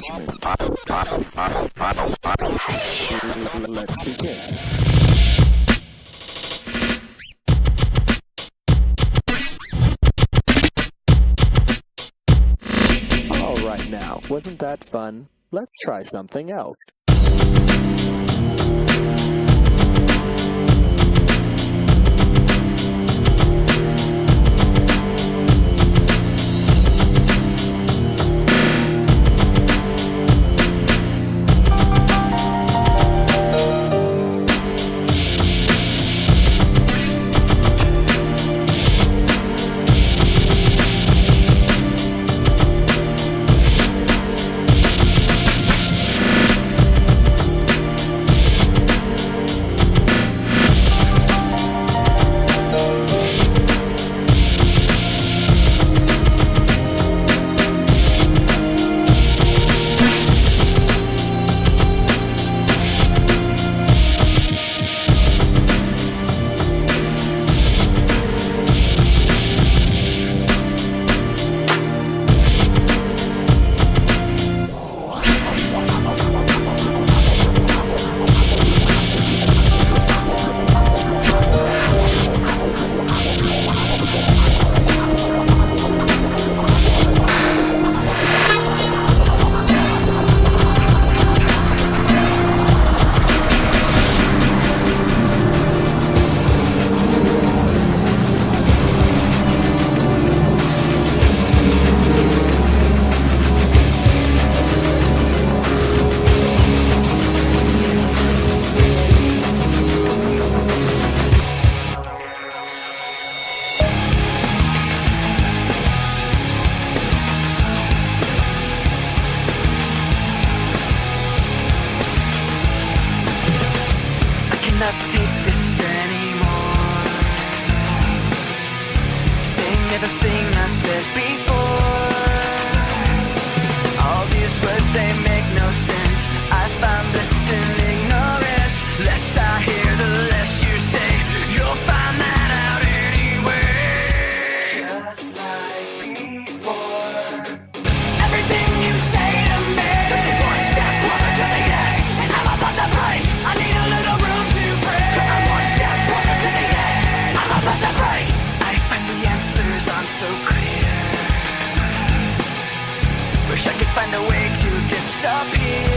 engagement. Let's begin. Alright now, wasn't that fun? Let's try something else. Not take this anymore. Saying everything I've said before. All these words, they make no sense. I find bliss in ignorance. Less I hear, the less you say. You'll find that out anyway. Just like before. Everything you say to me takes me one step closer to the edge, and I'm about to break. I need a little room to break, 'cause I'm one step closer to the edge. I'm about to break. I find the answers aren't so clear. Wish I could find a way to disappear.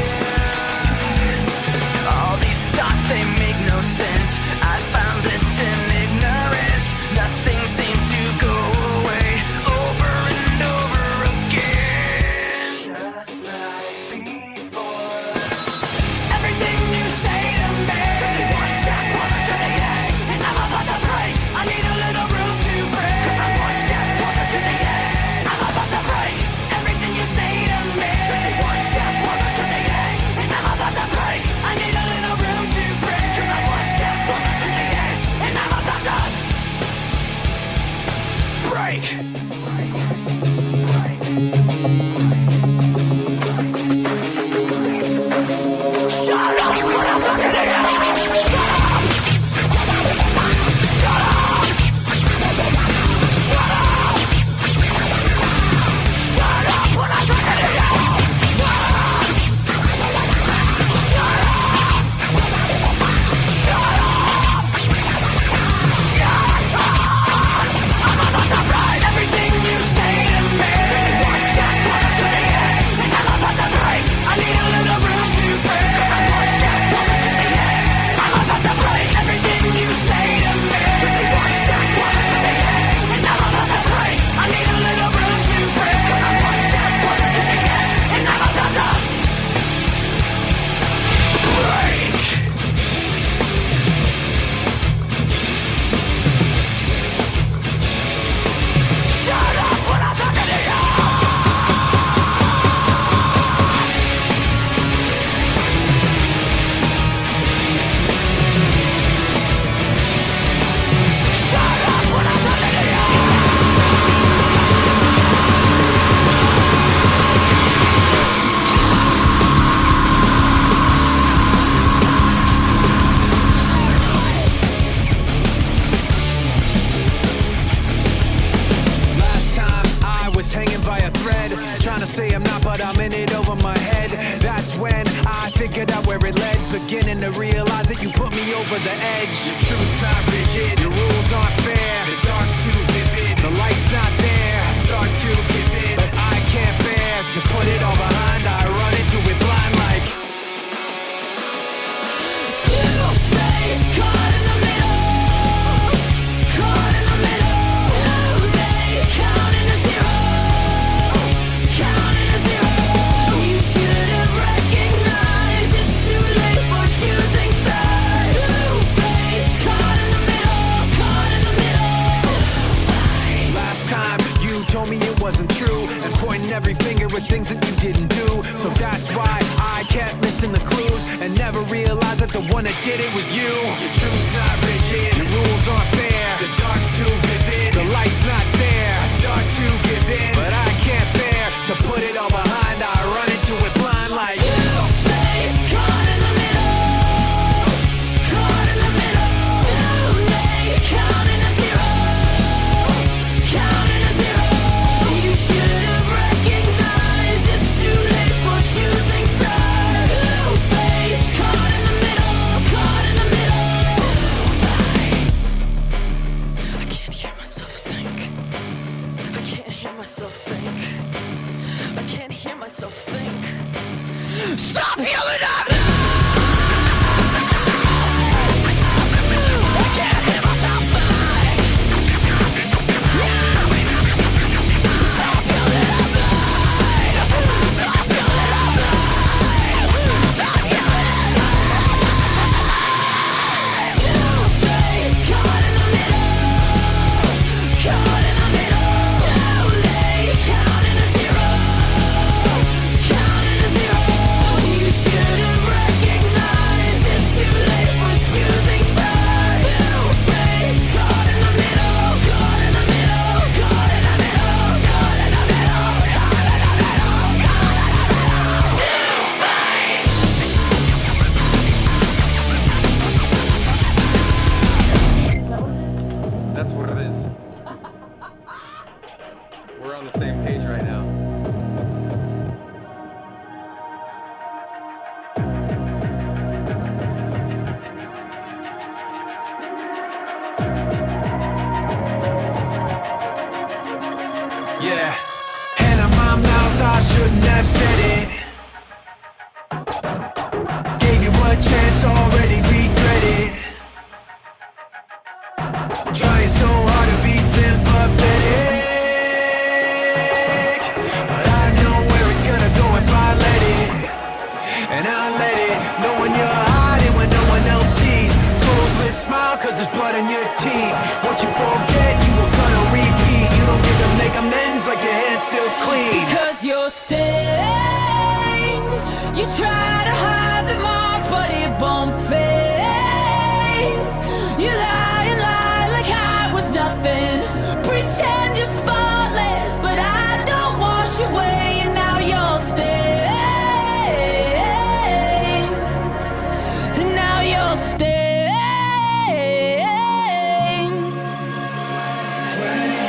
All these thoughts, they make no sense. I found bliss in ignorance. Nothing seems to go away. Over and over again. Just like before. Everything you say to me takes me one step closer to the edge, and I'm about to break. I need a little room to break, 'cause I'm one step closer to the edge. I'm about to break. Everything you say to me takes me one step closer to the edge, and I'm about to break. I need a little room to break, 'cause I'm one step closer to the edge, and I'm about to break. Shut up when I'm talking to you. Shut up. Shut up. Shut up. Shut up when I'm talking to you. Shut up. Shut up. Shut up. Shut up. I'm about to write everything you say say I'm not, but I'm in it over my head. That's when I figured out where it led. Beginning to realize that you put me over the edge. The truth's not rigid, your rules aren't fair. The dark's too vivid, the light's not there. I start to give in, but I can't bear to put it all behind. I run into it blind like two-faced, caught in the middle, caught in the middle. Too late, counting to zero, counting to zero. You should have recognized it's too late for choosing sides. Two-faced, caught in the middle, caught in the middle. last time you told me it wasn't true, and pointing every finger at things that you didn't do. So that's why I kept missing the clues and never realized that the one that did it was you. The truth's not rigid, your rules aren't fair. The dark's too vivid, the light's not there. I start to give in, but I can't bear to put it all behind. I run into it blind like Two-faced, caught in the middle, caught in the middle. Too late, counting to zero, counting to zero. You should have recognized it's too late for choosing sides. Two-faced, caught in the middle, caught in the middle. I can't hear myself think. I can't hear myself think. I can't hear myself think. Stop yelling at me! I can't hear myself think. Stop yelling at me! Stop yelling at me! Stop yelling at me! Two-faced, caught in the middle, caught in the middle. Too late, counting to zero, counting to zero. You should have recognized it's too late for choosing sides. Two-faced, caught in the middle, caught in the middle, caught in the middle, caught in the middle, caught in the middle, caught in the middle. Two-faced. That's what it is. We're on the same page right now. yeah. Hand on my mouth, I shouldn't have said it. Gave you a chance, already regret it. Trying so hard to be sympathetic, but I know where it's gonna go if I let it. And I let it, knowing you're hiding when no one else sees. Closed lips, smile, cause there's blood in your teeth. What you forget, you were gonna repeat. You don't get to make amends like your hand's still clean. Because you're stained. You try to hide the mark, but it won't fade. You lie and lie like I was nothing. Pretend you're spotless, but I don't wash away, and now you're stained. And now you're stained.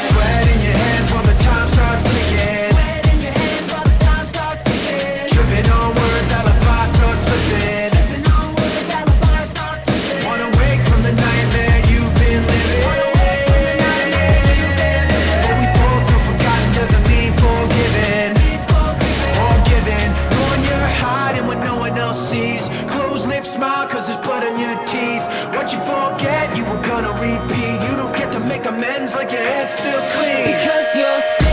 Sweat in your hands while the time starts ticking. Sweat in your hands while the time starts ticking. Tripping on words, alibi starts slipping. Tripping on words, alibi starts slipping. Wanna wake from the nightmare you've been living. But we both know forgotten doesn't mean forgiven. Forgiven, knowing you're hiding when no one else sees. Closed lips, smile, cause there's blood on your teeth. What you forget, you were gonna repeat. You don't get to make amends like your head's still clean. Because you're stained.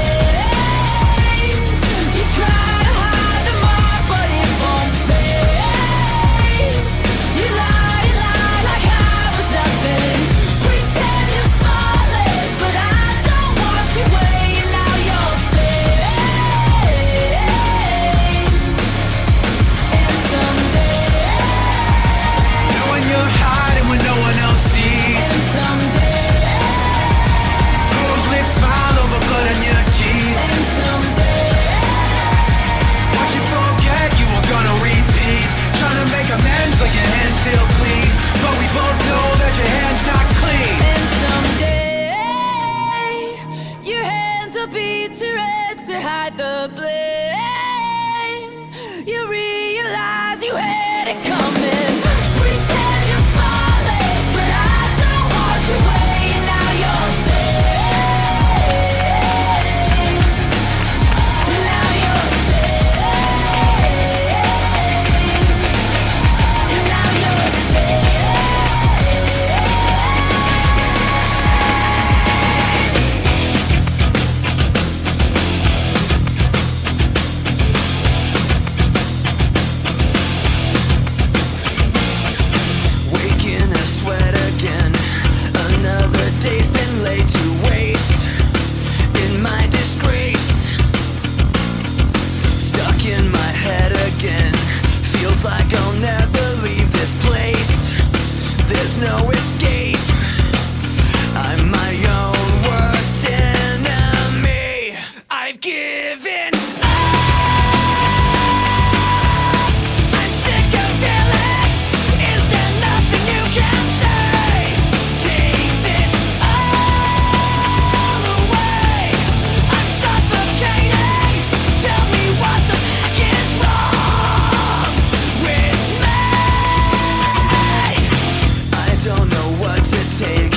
You try to hide the mark, but it won't fade. You lie and lie like I was nothing. Pretend you're spotless, but I don't wash away, and now you're stained. And someday, Knowing you're hiding when no one else sees. and someday, Closed lips, smile over blood on your teeth. and someday. What you forget, you were gonna repeat. Trying to make amends like your hand's still clean. But we both know that your hand's not clean. And someday your hands will be too red to hide the blame. You realize you had it coming. Pretend you're flawless, but I don't wash away. Now you're staying. Now you're staying. Now you're staying. Waking a sweat again. Another day's been laid to waste in my disgrace. Stuck in my head again. Feels like I'll never leave this place. There's no escape. I'm my own worst enemy. I've given up. I'm sick of feeling. Is there nothing you can say? Take this all away. I'm suffocating. Tell me what the fuck is wrong with me. I don't know what to take.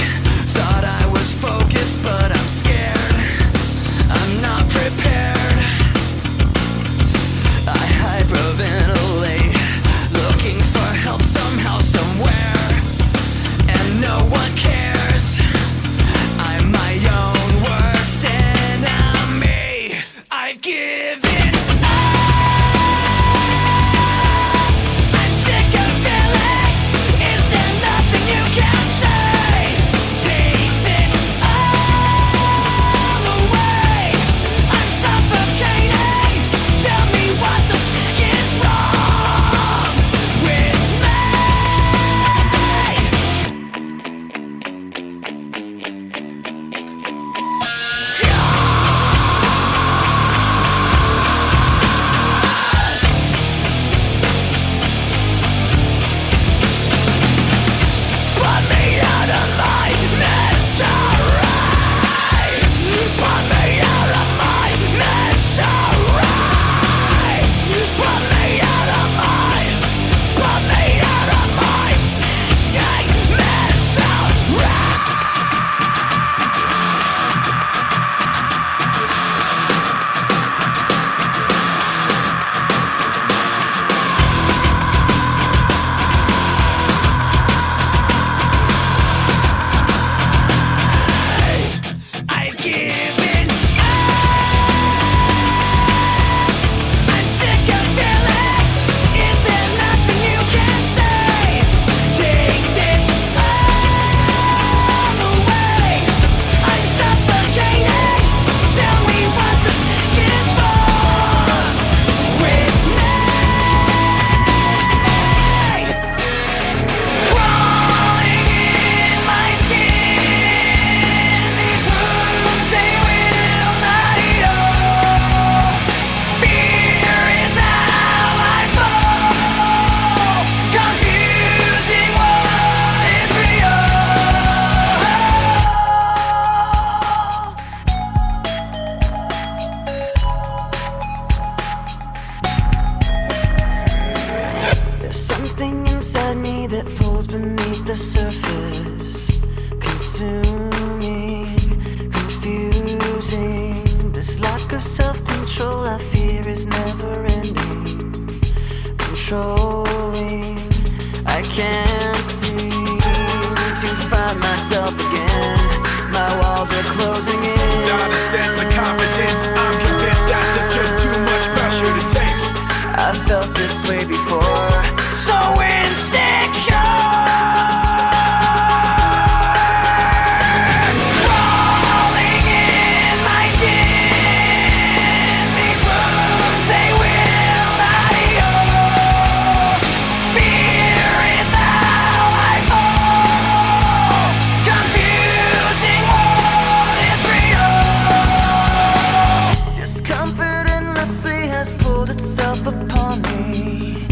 Thought I was focused, but I'm scared. I'm not prepared. I hyperventilate, looking for help somehow, somewhere, and no one cares. I'm my own worst enemy. I've given I'm sick of feeling. Is there nothing you can say? Take this all away. I'm suffocating. Tell me what the fuck is wrong with me. Put me out of my misery. Put me out of my misery. Put me out of my I've given I'm sick of feeling. Is there nothing you can say? Take this all away. I'm suffocating. Tell me what the fuck is wrong with me. Crawling in my skin. These wounds, they will not heal. Fear is how I fall. Confusing what is real. There's something inside me that pulls beneath the surface, consuming, confusing. This lack of self-control I fear is never ending, controlling. I can't seem to find myself again. My walls are closing in. Not a sense of confidence. I'm convinced that there's just too much pressure to take. I felt this way before. So insecure. Crawling in my skin. These wounds, they will not heal. Fear is how I fall. Confusing what is real. Discomfort endlessly has pulled itself upon me.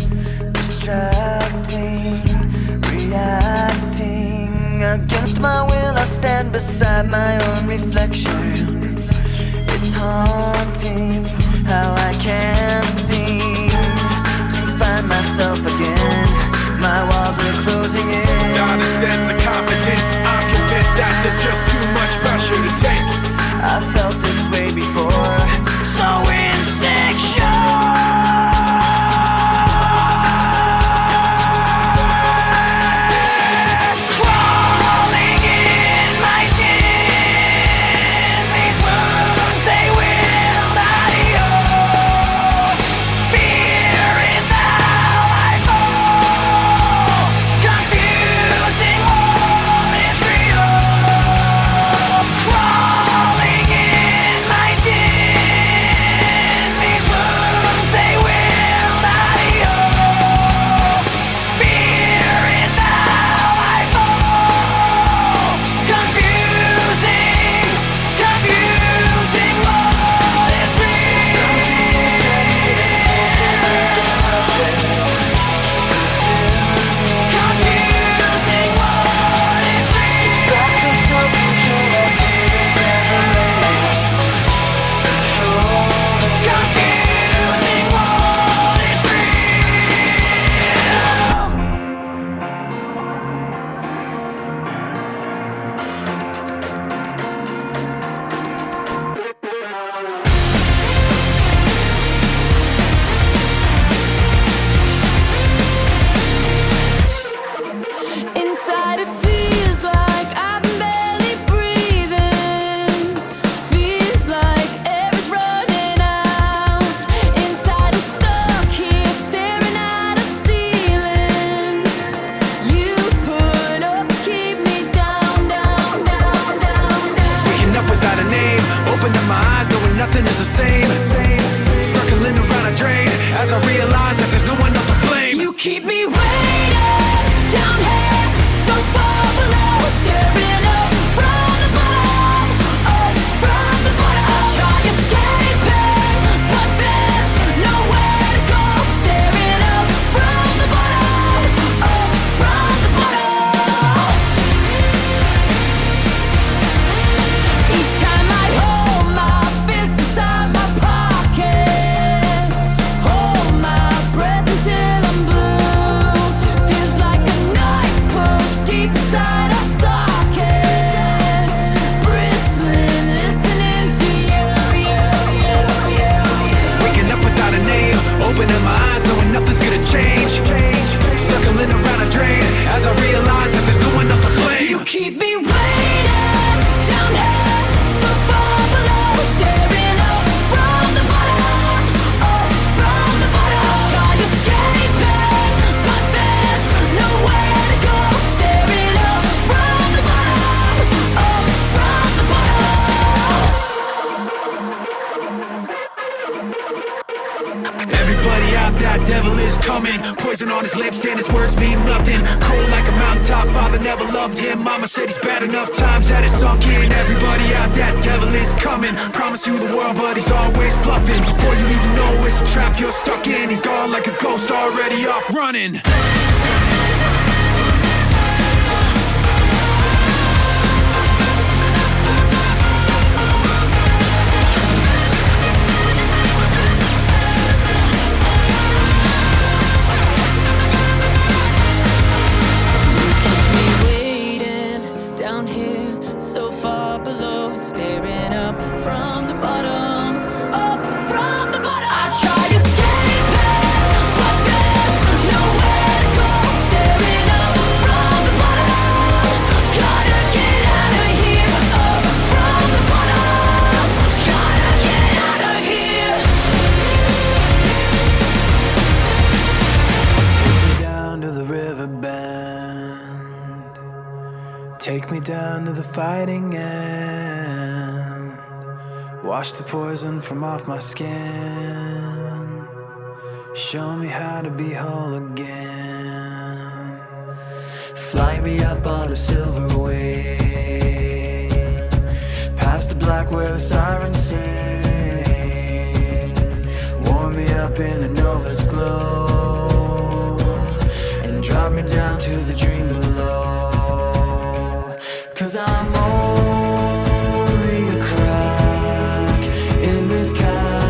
Distracting, reacting. Against my will I stand beside my own reflection. It's haunting. seems how I can't seem to find myself again. My walls are closing in. Not a sense of confidence, I'm convinced that there's just too much pressure to take. I felt this way before, so insecure. Keep me waiting down here, so far below, staring up from the bottom, up from the bottom. I try escaping, but there's nowhere to go. Staring up from the bottom, up from the bottom. Each time I hold my fist inside my pocket, hold my breath until I'm blue. Deep inside our socket, bristling, listening to you. Waking up without a name, opening my eyes, knowing nothing's gonna change. Circling around a drain, as I realize that there's no one else to blame. You keep me waiting down here, so far below, staring up from the bottom, up from the bottom. I try escaping, but there's nowhere to go. Staring up from the bottom, up from the bottom. Everybody out, that devil is coming. Poison on his lips and his words mean nothing. Cold like a mountaintop, father never loved him. Mama said he's bad enough times that it's sunk in. Everybody out, that devil is coming. Promise you the world, but he's always bluffing. Before you even know it's a trap you're stuck in. He's gone like a ghost, already off running. Down here, so far below, staring up from the bottom, up from the bottom. I try escaping, but there's nowhere to go. Staring up from the bottom, gotta get out of here. Up from the bottom, gotta get out of here. Down to the riverbend. Take me down to the fighting end. Wash the poison from off my skin. Show me how to be whole again. Fly me up on a silver wing, past the black where the sirens sing. Warm me up in a nova's glow, and drop me down to the dream below. 'Cause I'm only a crack in this sky.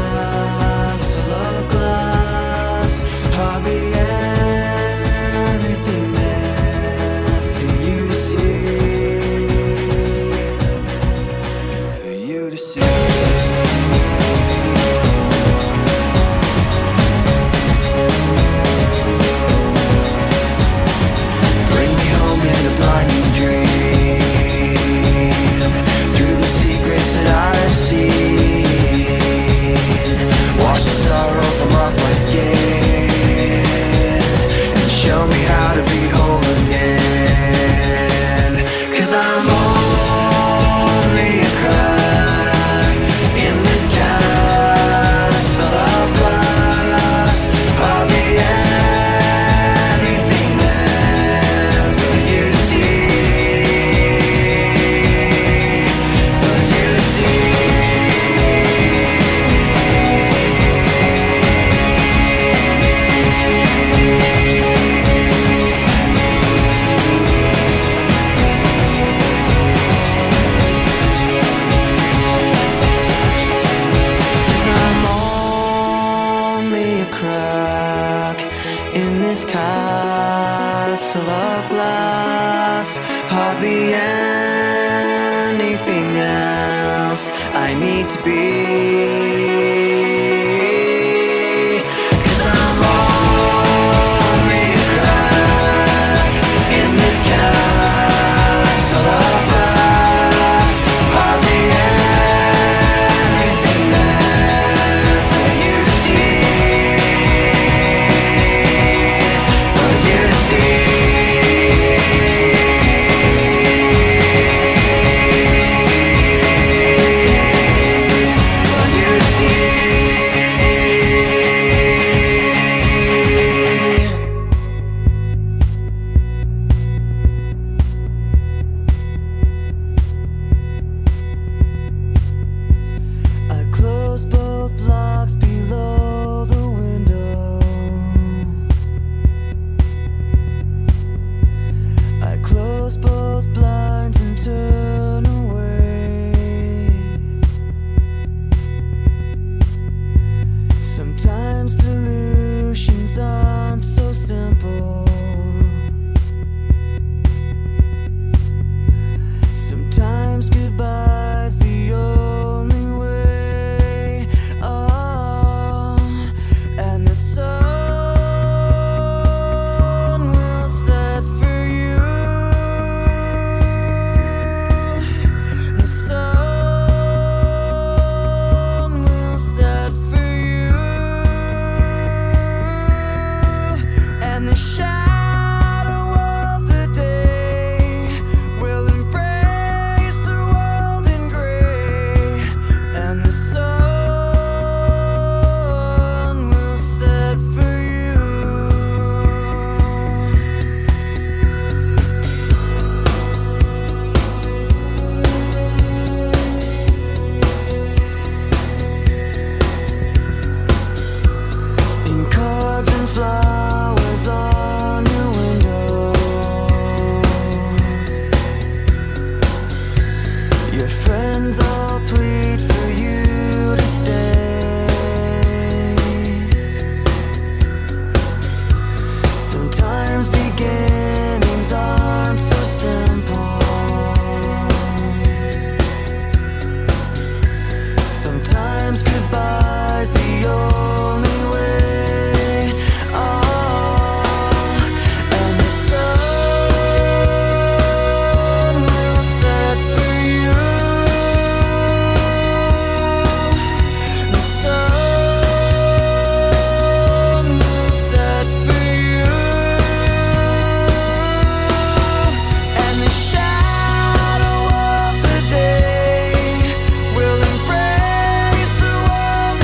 castle of glass, hardly anything else I need to be. 'Cause I'm only a crack in this castle of glass, hardly anything there for you to see, for you to see. For you to see. I closed both locks below the window. I close both blinds and turn away. Sometimes solutions aren't so simple. Sometimes goodbye's the only way. Oh, and the sun will set for you. The sun will set for you. And the shadow of the day will embrace the world in gray. And the sun will set for you. In cards and flowers on your window, your friends all plead for you to stay. Sometimes beginnings aren't so simple. Sometimes goodbye's the only way. Oh, and the sun will set for you. The sun will set for you. And the shadow of the day will embrace the world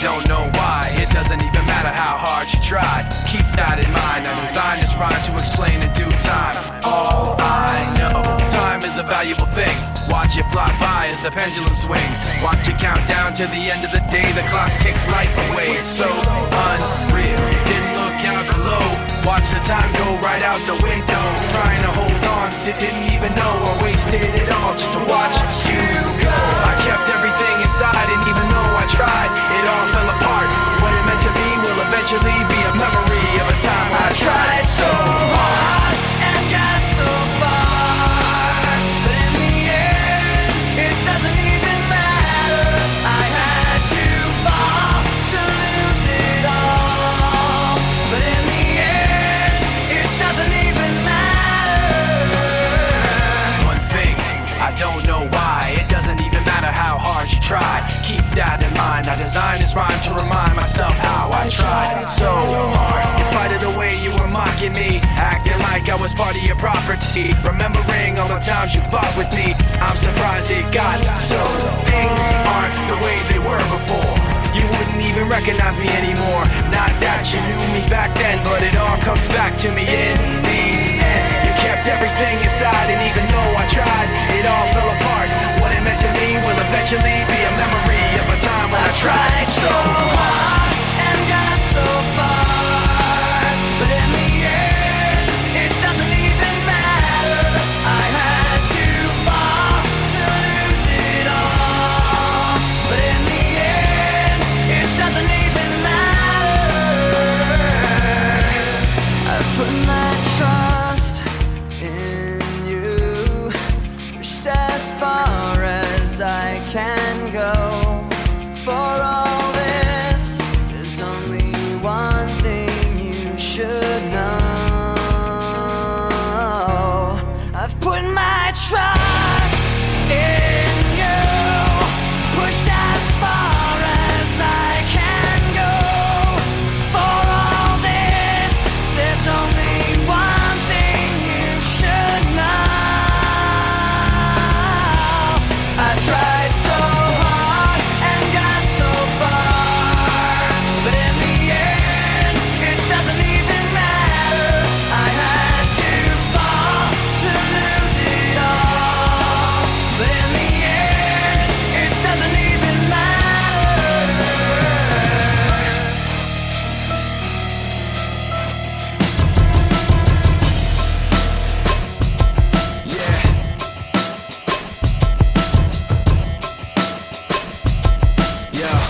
don't know why. It doesn't even matter how hard you try. Keep that in mind. I designed this rhyme to explain in due time. All I know, time is a valuable thing. Watch it fly by as the pendulum swings. Watch it count down to the end of the day. The clock takes life away. It's so unreal. Didn't look out below. Watch the time go right out the window. Trying to hold on, didn't even know I wasted it all just to watch you go. I kept everything inside, and even though I tried, it all fell apart. What it meant to be will eventually be a memory of a time when I tried so hard and got so far, but in the end, it doesn't even matter. I had to fall to lose it all, but in the end, it doesn't even matter. One thing, I don't know why. It doesn't even matter how hard you try. Keep that in mind. I designed this rhyme to remind myself how I tried so hard. In spite of the way you were mocking me, acting like I was part of your property, remembering all the times you fought with me, I'm surprised it got so. Things aren't the way they were before. You wouldn't even recognize me anymore. Not that you knew me back then, but it all comes back to me in the end. You kept everything inside, and even though I tried, it all fell apart. What it meant to me will eventually be a memory of a time when I tried so hard and got so far, but in the end, it doesn't even matter. I had to fall to lose it all, but in the end, it doesn't even matter. I've put my trust in you, pushed as far as I can go. For all this, there's only one thing you should know. I've put my trust in you, pushed as far as I can go. For all this, there's only one thing you should know. I tried so hard and got so far, but in the end, it doesn't even matter. I had to fall to lose it all, but in the end, it doesn't even matter. Yeah. Yeah.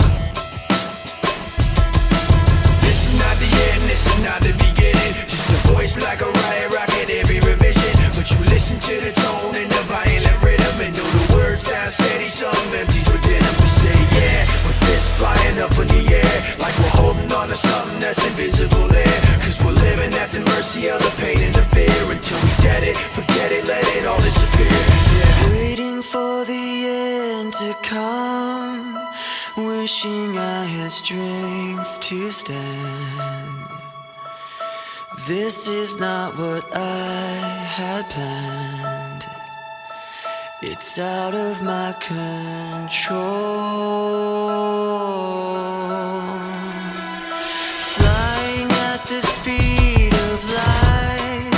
This is not the end, this is not the beginning. Just a voice like a riot rocket every revision. But you listen to the tone and the violent rhythm, and know the words sound steady, some empties within them. We say yeah, with fists flying up in the air, like we're holding on to something that's invisible there. Cause we're living at the mercy of the pain and the fear. Until we get it, forget it, let it all disappear. Yeah. Waiting for the end to come, wishing I had strength to stand. This is not what I had planned. It's out of my control. Flying at the speed of light,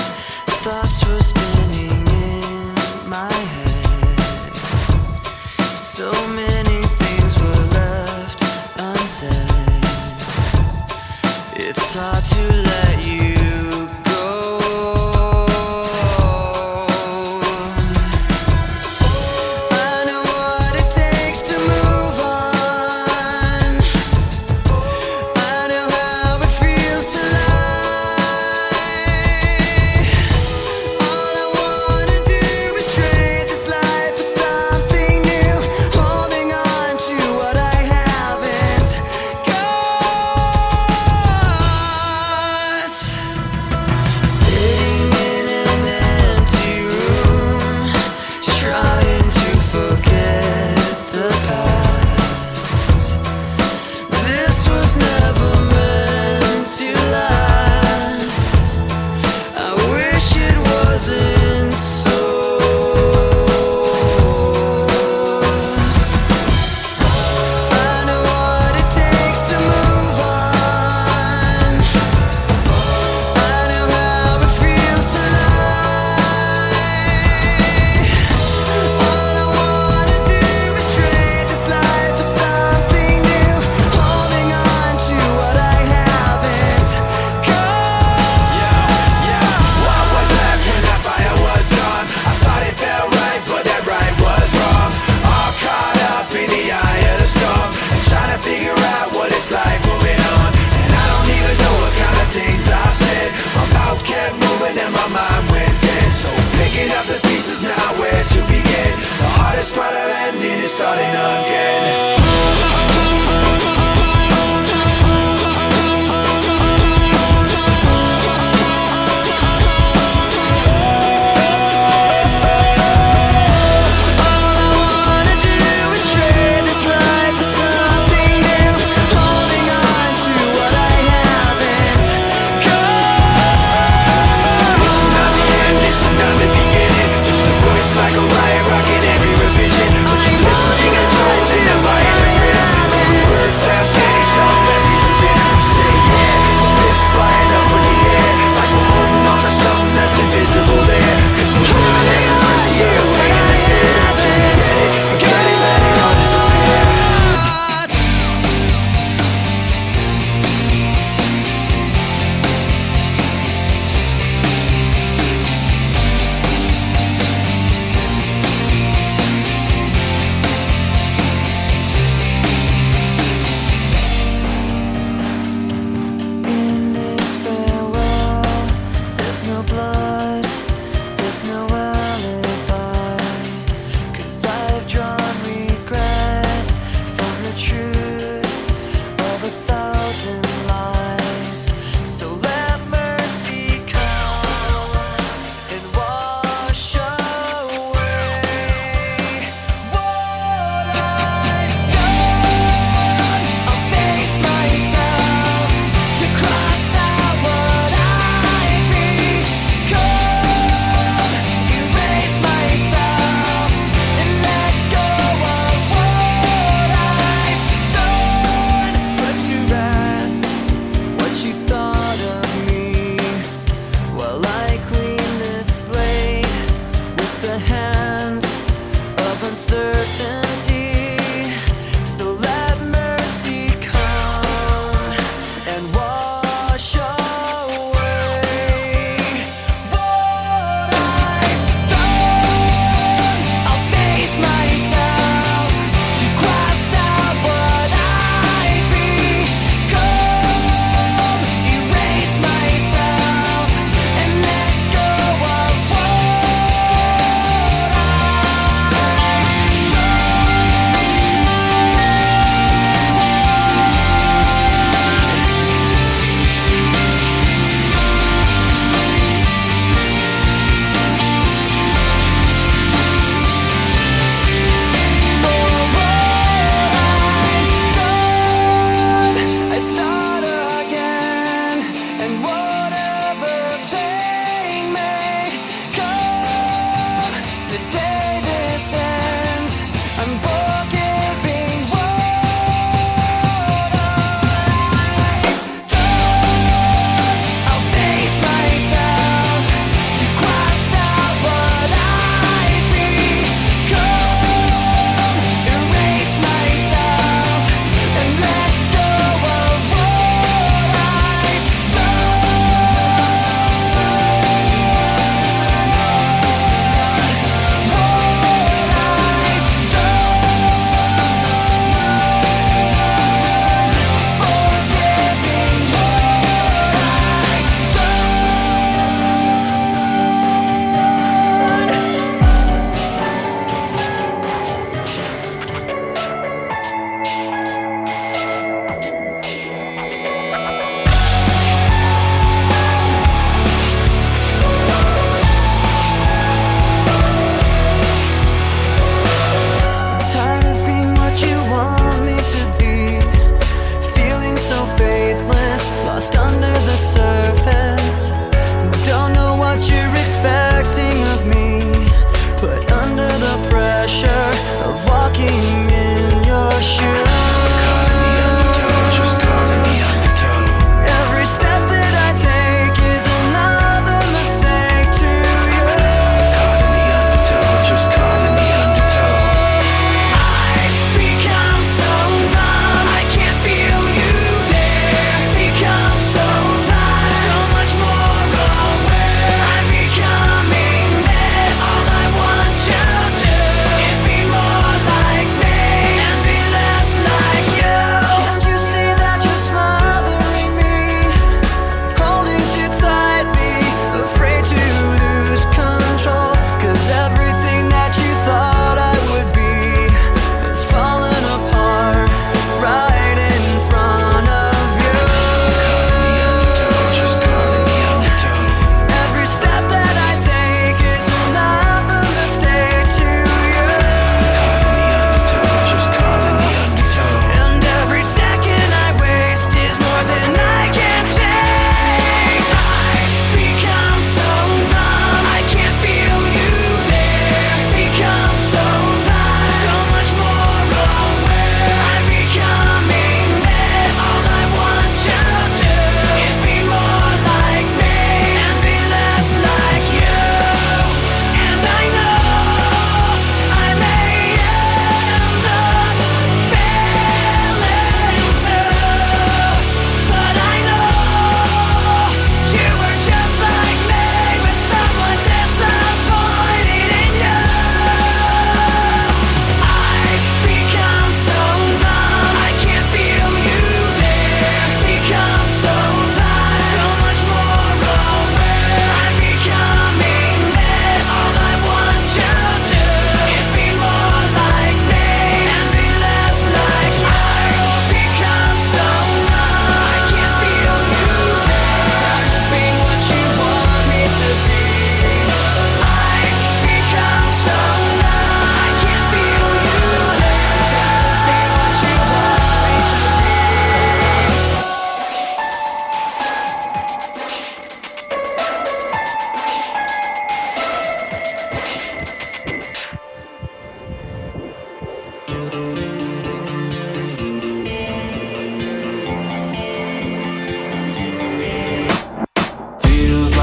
thoughts were spinning in my head. So many things were left unsaid. It's hard to let you go. I know what it takes to move on.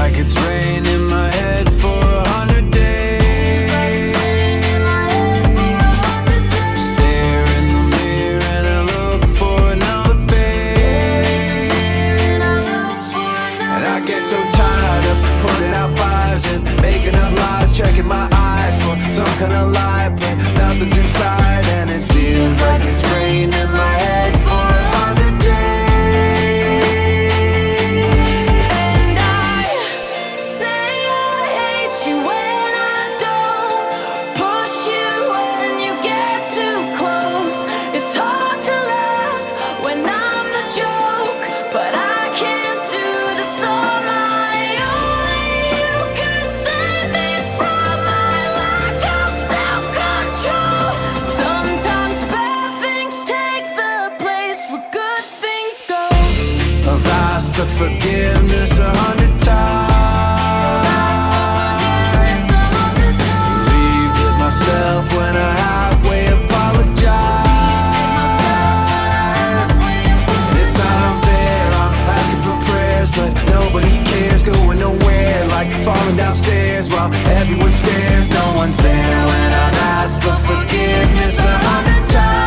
like it's rain in my head for 100 days. Stare in the mirror and I look for another face. And I get so tired of putting out fires and making up lies, checking my eyes for some kind of light, but nothing's inside, and it feels like it's rain in my head for 100 days. And I say I hate you when I don't push you when you get too close. It's hard to laugh when I'm the joke, but I can't do this on my own. You could save me from my lack of self-control. Sometimes bad things take the place where good things go. I've asked for forgiveness 100 times. Believed it myself when I halfway apologized. And it's not unfair, I'm asking for prayers, but nobody cares. Going nowhere, like falling downstairs while everyone stares. No one's there when I've asked for forgiveness 100 times.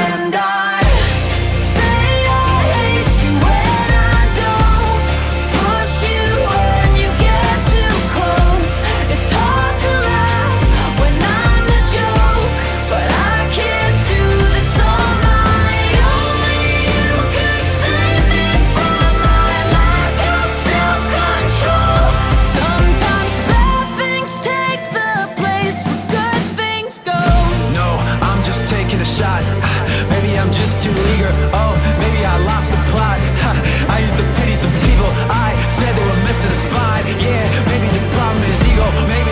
And I say I hate you when I don't push you when you get too close. It's hard to laugh when I'm the joke, but I can't do this on my own. You could save me from my lack of self-control. Sometimes bad things take the place where good things go. No, I'm just taking a shot. Maybe I'm just too eager. Oh, maybe I lost the plot. I used to pity some people. I said they were missing a spine. Yeah, maybe the problem is ego. Maybe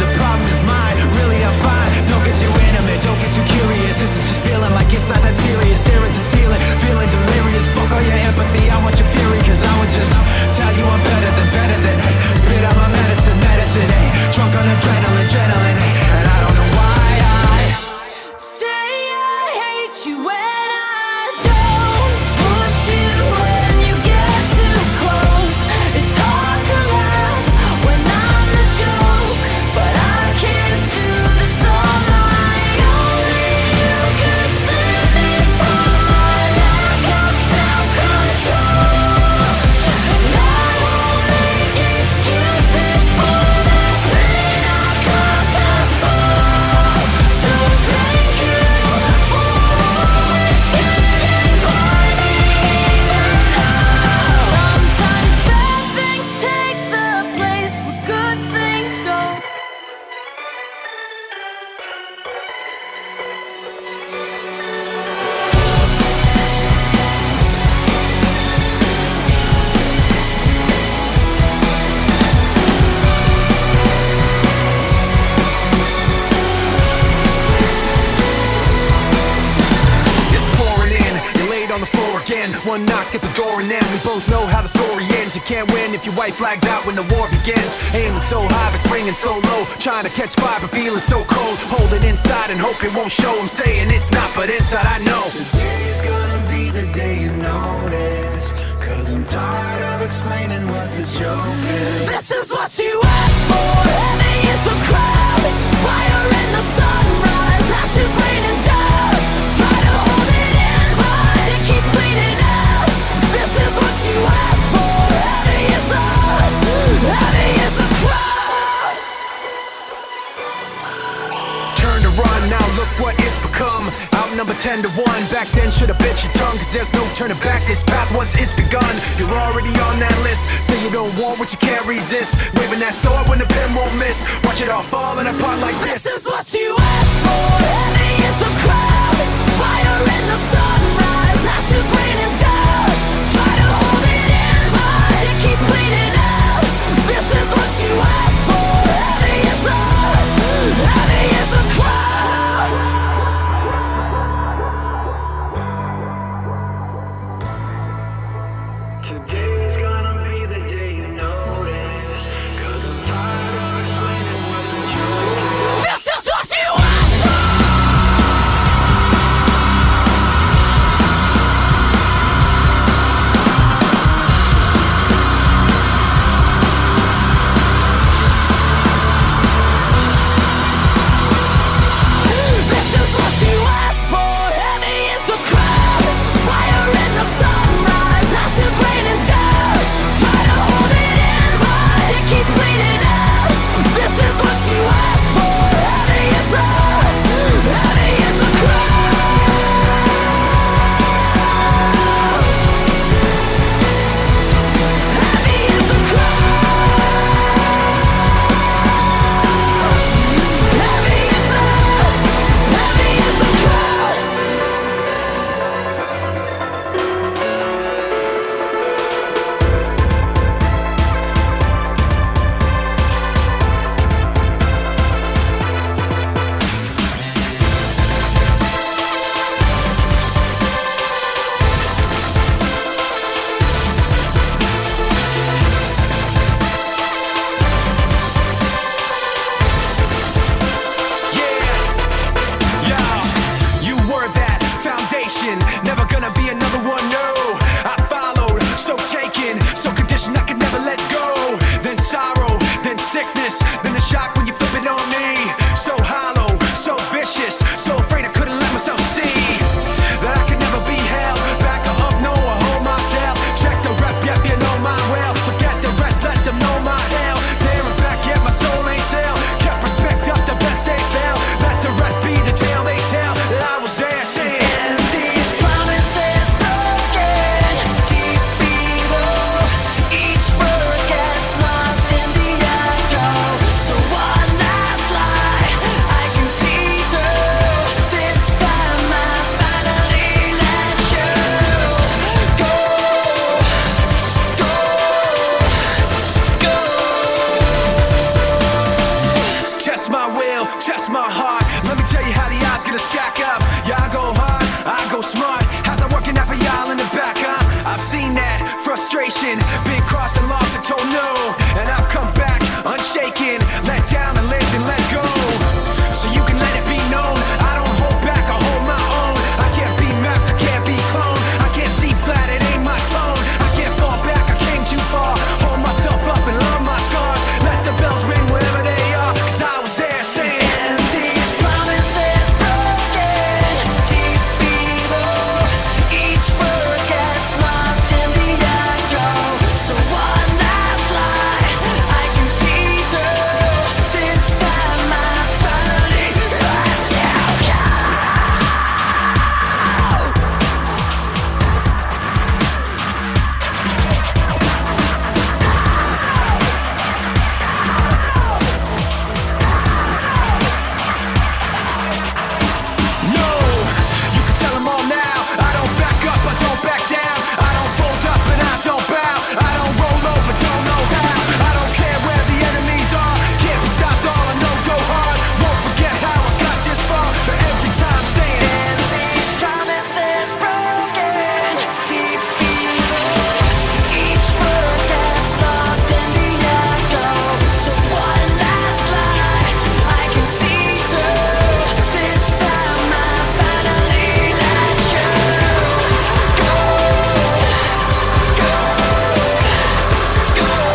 the problem is mine. Really, I'm fine. Don't get too intimate. Don't get too curious. This is just feeling like it's not that serious. Stare at the ceiling, feeling delirious. Fuck all your empathy. I want your fury, 'cause I would just tell you I'm better than hey. Spit out my medicine, hey. Drunk on adrenaline, hey. And I don't know why I Say I hate you when I don't push you when you get too close. It's hard to laugh when I'm the joke, but I can't do this on my own. You could save me from my lack of self-control. And I won't make excuses for the pain I caused us both. So thank you for always getting by me even now. Sometimes bad things take the place where good things go. It's pouring in, you're laid on the floor again. One knock at the door and then we both know how the story ends. You can't win if your white flag's out when the war begins. Aiming so high but swinging so low, trying to catch fire but feeling so cold. Hold it inside and hope it won't show. I'm saying it's not, but inside I know today's gonna be the day you notice, 'cause I'm tired of explaining what the joke is. This is what you asked for. Heavy is the crowd. Fire in the sunrise. Ashes raining down. Try to hold it in, but it keeps bleeding out. This is what you asked for. Heavy is the crowd. Turn to run, now look what it's become. Outnumber 10 to 1. Back then should've bit your tongue, 'cause there's no turning back. This path once it's begun, you're already on that list. Say you don't want what you can't resist. Waving that sword when the pen won't miss. Watch it all falling apart like this. This is what you asked for. Heavy is the crowd. Fire in the sunrise. Ashes raining down. Try to hold it in, but it keeps bleeding out. This is what you asked for. Heavy is the crowd. Today's gonna be the day you notice, 'cause I'm tired of explaining what the joke is. This is position I could never let go. Then sorrow, then sickness, then the shock when you flip it on me. So hollow, so vicious, so afraid I couldn't let myself see that I could never be held back or up, no, or hold myself. Check the rep, yep, you know my well. Forget the rest, let them know my hell. There and back, yet my soul ain't sell. Kept respect up, the best they fail. Let the rest be the tale they tell. That I was there saying, And these promises broken, deep below. Each word gets lost in the echo. So one last lie I can see through. This time I finally let you go, go, go. test my will, test my heart. Let me tell you how the odds gonna stack up. Yeah, I go hard, I go smart. How's that working out for y'all in the back, huh? I've seen that frustration, been crossed and lost and told no. And I've come back unshaken, let down and lived and let go. So you can let it be known, I don't hold back, I hold my own. I can't be mapped, I can't be cloned. I can't see flat, it ain't my tone. I can't fall back, I came too far. Hold myself up and love my scars. Let the bells ring wherever they are, cause I was there saying, And these promises broken, deep below. Each word gets lost in the echo. So one last lie I can see through. This time I finally let you go. no, you can tell them all now. I don't back up, I don't back down. I don't fold up and I don't bow. I don't roll over, don't know how. I don't care where the enemies are. Can't be stopped, all I know go hard. Won't forget how I got this far. But every time saying, And these promises broken, deep below. Each word gets lost in the echo. So one last lie I can see through. This time I finally let you go, go, go, go, go.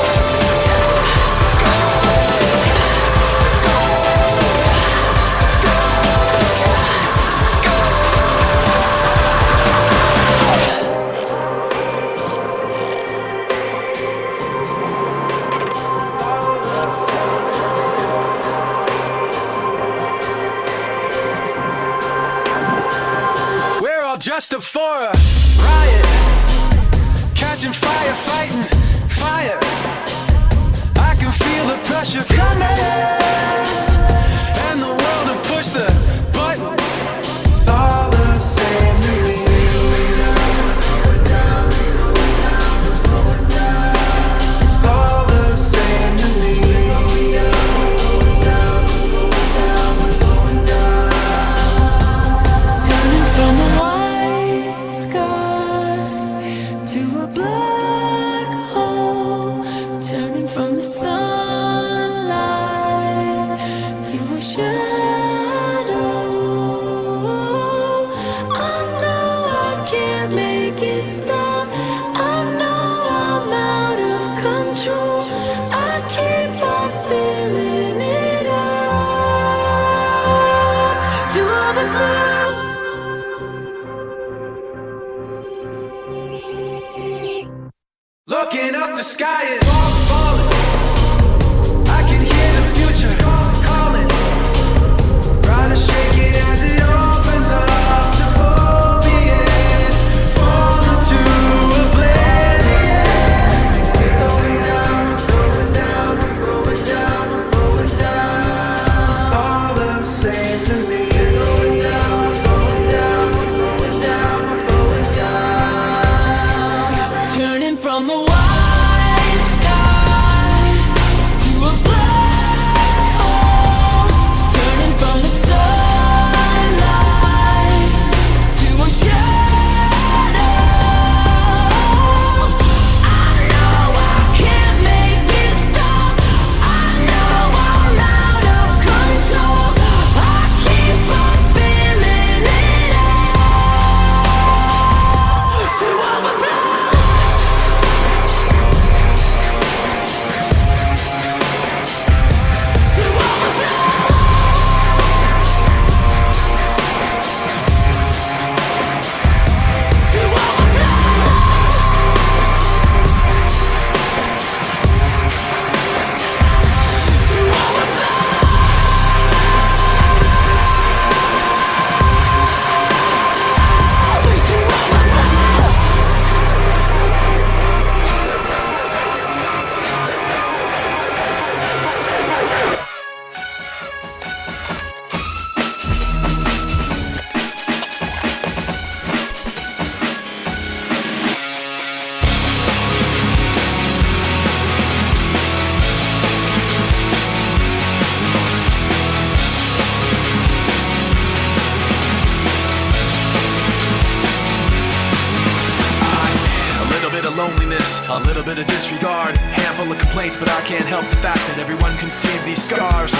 we're all just up for a riot. Catching fire, fighting fire. I can feel the pressure coming. And the world to push the button. It's all the same to me. It's all the same to me. Turning from a white sky to a black hole. Turning from the sunlight to a shadow. I know I can't make it stop. I know I'm out of control. I keep on feeling it up to overflow. Looking up, the sky is falling. I can hear the future calling. Rider shaking as it opens up to pull me in. Fall into oblivion. We're going down, we're going down, we're going down, we're going down. It's all the same to me. We're going down, we're going down, we're going down, we're going down. Turning from a white sky little bit of disregard, handful of complaints, but I can't help the fact that everyone can see these scars.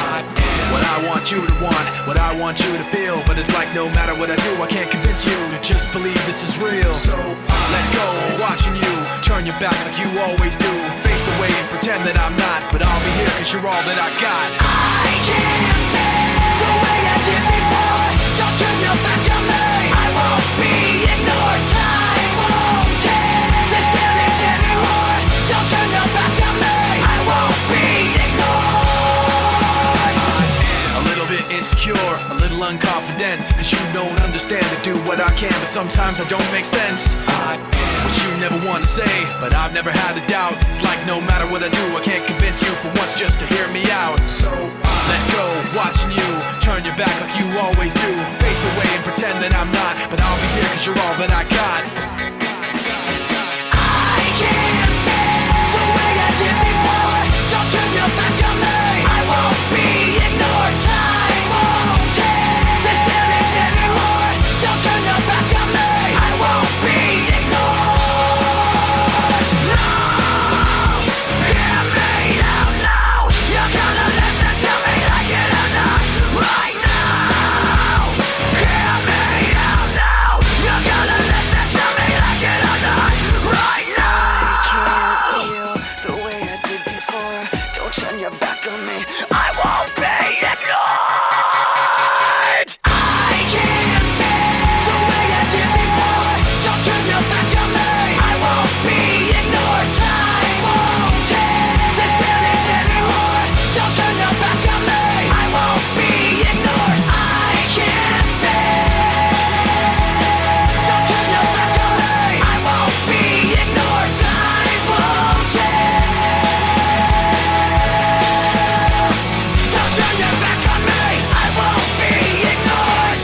What I want you to want, what I want you to feel, but it's like no matter what I do, I can't convince you to just believe this is real. So let go, watching you turn your back like you always do, face away and pretend that I'm not, but I'll be here cause you're all that I got. I can't feel the way I did before. Don't turn your back on me. I won't be ignored. Time won't change this damage anymore. Don't turn your back on me. I won't be ignored. A little bit insecure, a little unconfident, cause you don't understand to do what I can, but sometimes I don't make sense. What you never want to say, but I've never had a doubt. It's like no matter what I do, I can't convince you for once just to hear me out. So let go, watching you turn your back like you always do, face away and pretend that I'm not, but I'll be here cause you're all that I got. I can't feel the way I did before. Don't turn your back on me. I won't be ignored. Time won't change this damage anymore. Don't turn your back on me. I won't be ignored. No, hear me out now. You're gonna listen to me like it or not. Right now, hear me out now. You're gonna listen to me like it or not. Right now. I can't feel the way I did before. Don't turn your back on me. I won't be ignored. I can't feel the way I did before. Don't turn your back on me. I won't be ignored. Time won't change this damage anymore. Don't turn your back on me. I won't be ignored. I can't feel. Don't turn your back on me. I won't be ignored. Time won't change. Don't turn your back on me. I won't be ignored.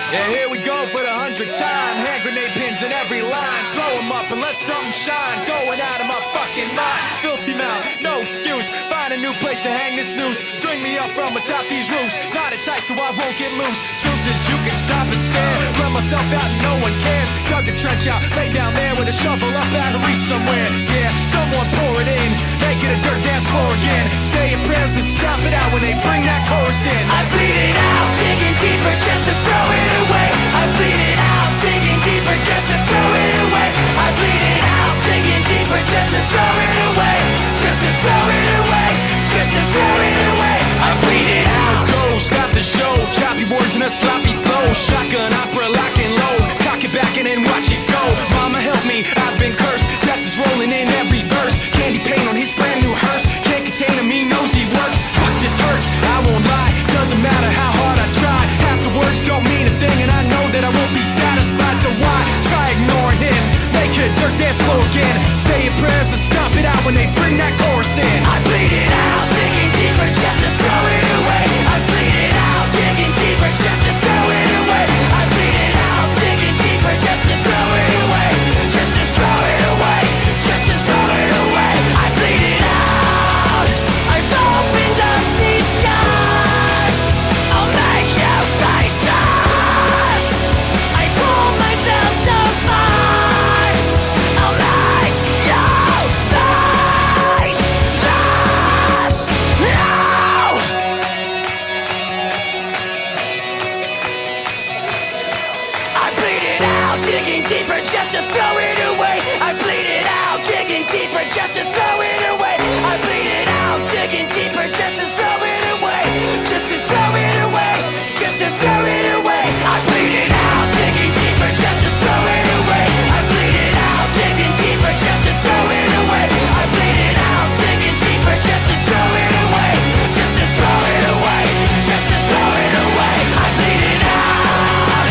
Yeah, here we go for the 100th time. Hand grenade pins in every line. Throw them up and let something shine. Going out of my fucking mind. Filthy mouth, no excuse. Find a new place to hang this noose. String me up from atop these roofs. Knot it tight so I won't get loose. Truth is you can stop and stare. Run myself out and no one cares. Dug the trench out, lay down there with a shovel up out of reach somewhere. Yeah, someone pour it in. Make it a dirt dance floor again. Saying prayers and stop it out when they bring that chorus in. I bleed it out, digging deeper just to throw it away. I bleed it out, digging deeper just to throw it away. I bleed it out, digging deeper just to throw it away. Just to throw it away, just to throw it away. I bleed it out. Go, stop the show. Choppy words in a sloppy flow. Shotgun opera, lock and load. Cock it back and then watch it go. Mama help me, I've been cursed. Death is rolling in every verse. Candy paint on his brand new hearse. Can't contain him, he knows he works. Fuck, this hurts, I won't lie. Doesn't matter how hard I try. Half the words don't mean a thing, and I know that I won't be satisfied. So why try ignoring him? Make it a dirt dance floor again. Say your prayers and stomp it out when they bring that chorus in. I bleed it out, digging deeper just to throw it away. I bleed it out, digging deeper just to throw it away. I bleed it out, digging deeper just to throw it away. Just to throw it away, just to throw it away. I bleed it out. I've opened up these scars. I'll make you face us. I pulled myself so far. I'll make you face us. Now. I bleed it out, digging deeper just to throw it away. I bleed it out, digging deeper just to throw it away. I bleed it out, digging deeper just to throw it away. Just to throw it away, just to throw it away. I bleed it out, digging deeper just to throw it away. I bleed it out, digging deeper just to throw it away. I bleed it out, digging deeper just to throw it away. Just to throw it away, just to throw it away. I bleed it out.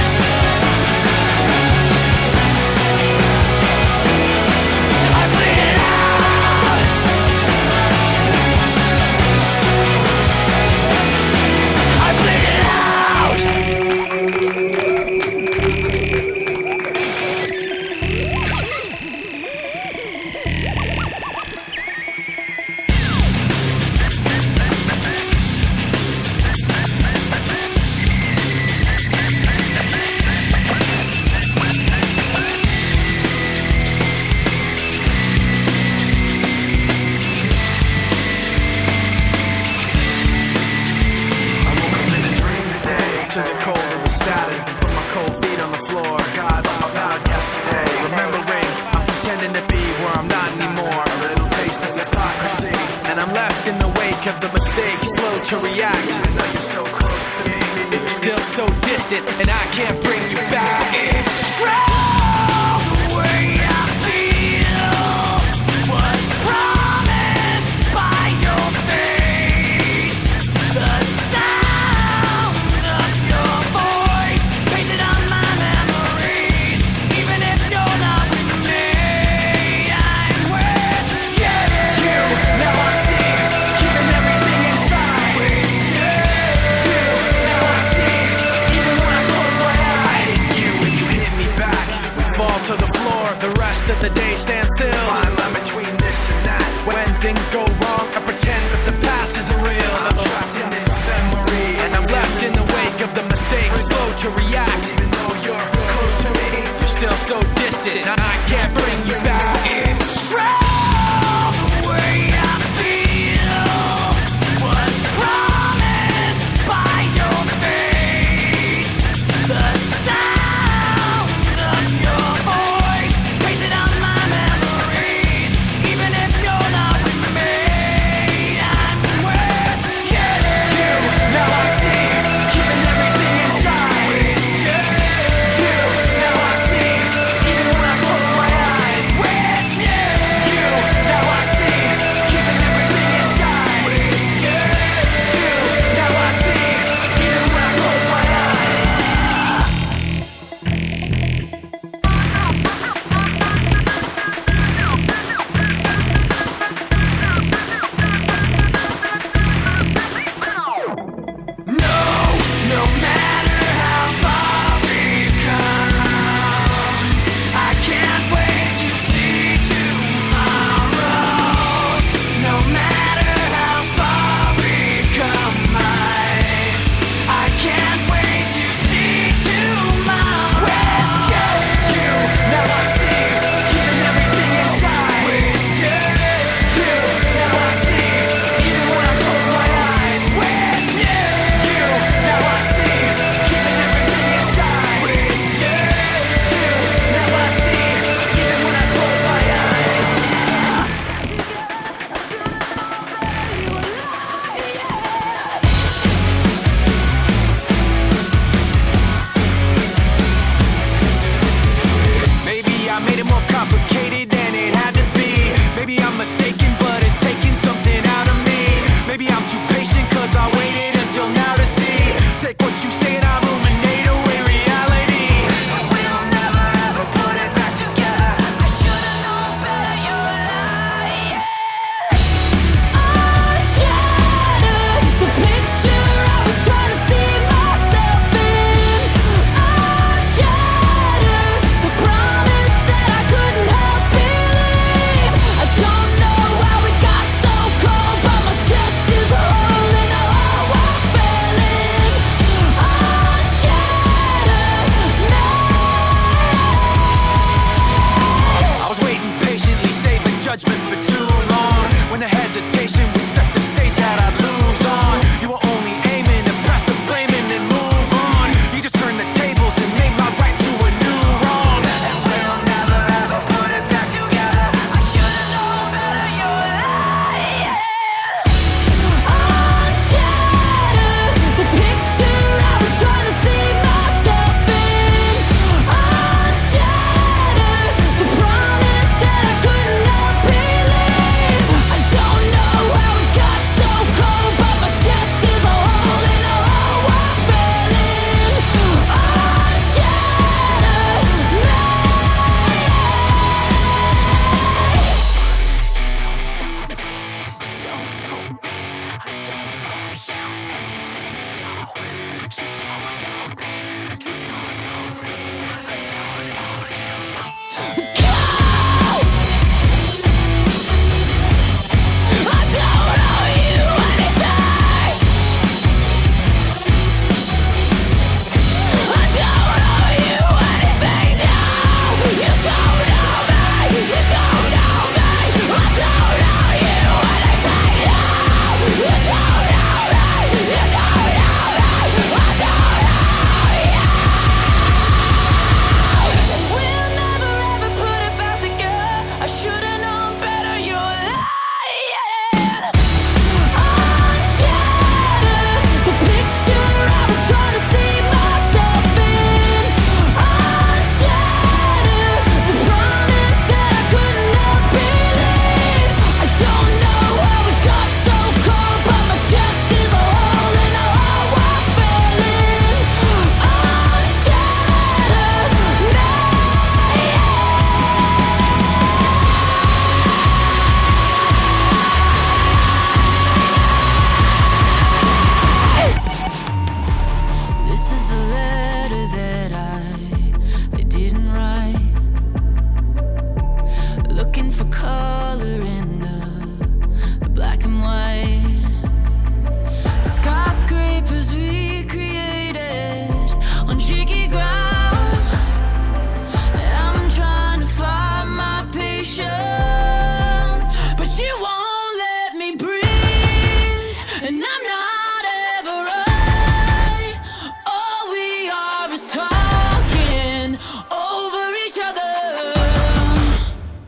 to react. You're so close to me, you're still so distant, and I can't bring you back. It's true, the way I feel was promised by your face. The sound of your voice painted on my memories. Even if you're not with me, I'm with you. Now I see, keeping everything inside. You, now I see, even when I close my eyes. You, when you hit me back, we fall to the floor. The rest of the day stands still. Fine line between this and that. When things go wrong, I pretend that the past isn't real. I'm trapped in this memory, and I'm left in the wake of the mistakes. Slow to react, even though you're close to me. You're still so distant, I can't bring you back. It's true, the way I feel was promised by your face. The sound of your voice painted on my memories. Even if you're not with me, I'm with you. Now I see, keeping everything inside. You, now I see, even when I close my eyes.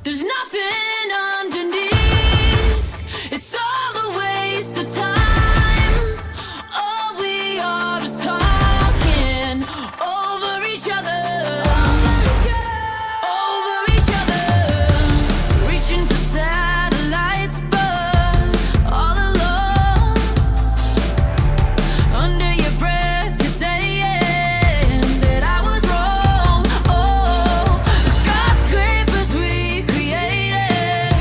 There's nothing underneath. It's all a waste of time. All we are is talking over each other. Over each other. Reaching for satellites, but all alone. Under your breath, you're saying that I was wrong. Oh, the skyscrapers we created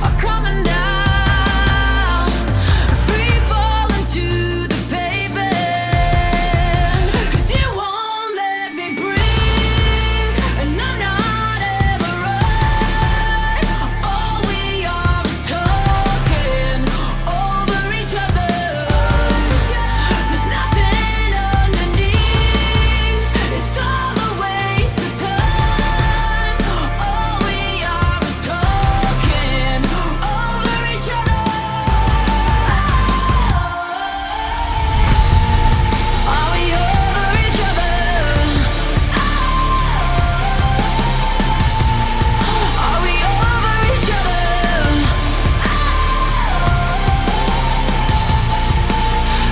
are coming down, free falling to the pavement. 'Cause you won't let me breathe, and I'm not ever right. All we are is talking over each other. There's nothing underneath. It's all a waste of time. All we are is talking over each other. Are we over each other? Are we over each other?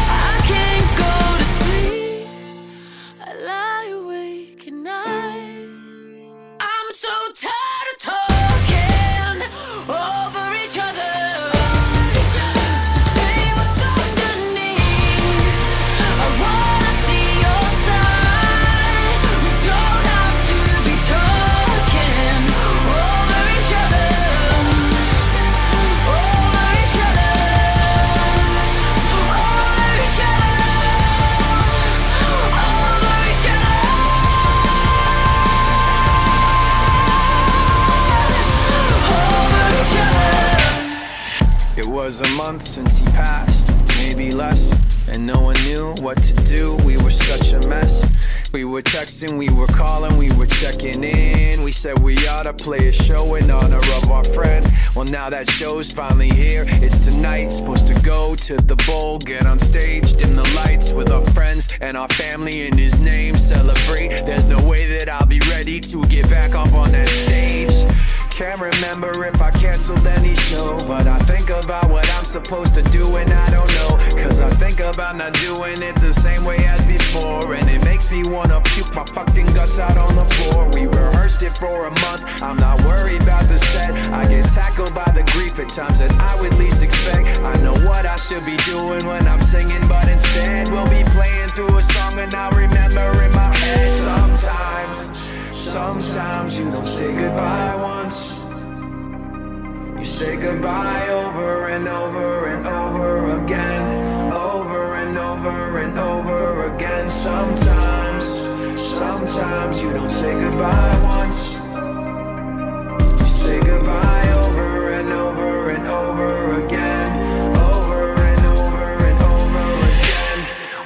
I can't go to sleep. I lie awake at night. I'm so tired of talking over each other. So say what's underneath. I wanna see your side. We don't have to be talking over each other. Over each other. Over each other. Over each other. Over each other. It was a month since he passed, maybe less, and no one knew what to do. We were such a mess. We were texting, we were calling, we were checking in. We said we ought to play a show in honor of our friend. Well, now that show's finally here. It's tonight, supposed to go to the bowl, get on stage, dim the lights with our friends and our family in his name. Celebrate. There's no way that I'll be ready to get back up on that stage. Can't remember if I canceled any show, but I think about what I'm supposed to do and I don't know. 'Cause I think about not doing it the same way as before, and it makes me wanna puke my fucking guts out on the floor. We rehearsed it for a month, I'm not worried about the set. I get tackled by the grief at times that I would least expect. I know what I should be doing when I'm singing, but instead we'll be playing through a song and I'll remember in my head. Sometimes you don't say goodbye once. You say goodbye over and over and over again. Over and over and over again. Sometimes you don't say goodbye once. You say goodbye over and over and over again. Over and over and over again.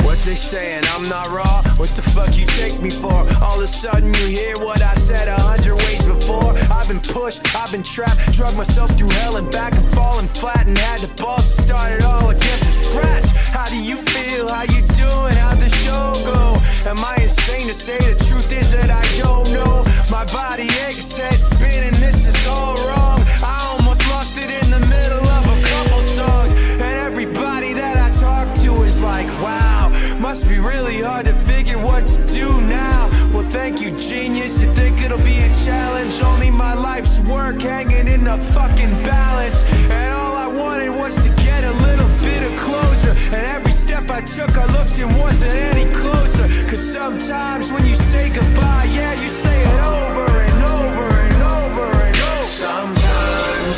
What they saying, I'm not raw? What the fuck you take me for? All of a sudden you hear what I said 100 ways before. I've been pushed, I've been trapped, drug myself through hell and back and falling flat and had the balls to start it all again from scratch. How do you feel? How you doing? How'd the show go? Am I insane to say the truth is that I don't know? My body aches, head spinning, this is all wrong. I almost lost it in the middle of a couple songs, and everybody that I talk to is like, wow, must be really hard to figure what to do now. Well, thank you, genius. You think it'll be a challenge? Only my life's work hanging in the fucking balance. And all I wanted was to get a little bit of closure. And every step I took, I looked and wasn't any closer. 'Cause sometimes when you say goodbye, yeah, you say it over and over and over and over. Sometimes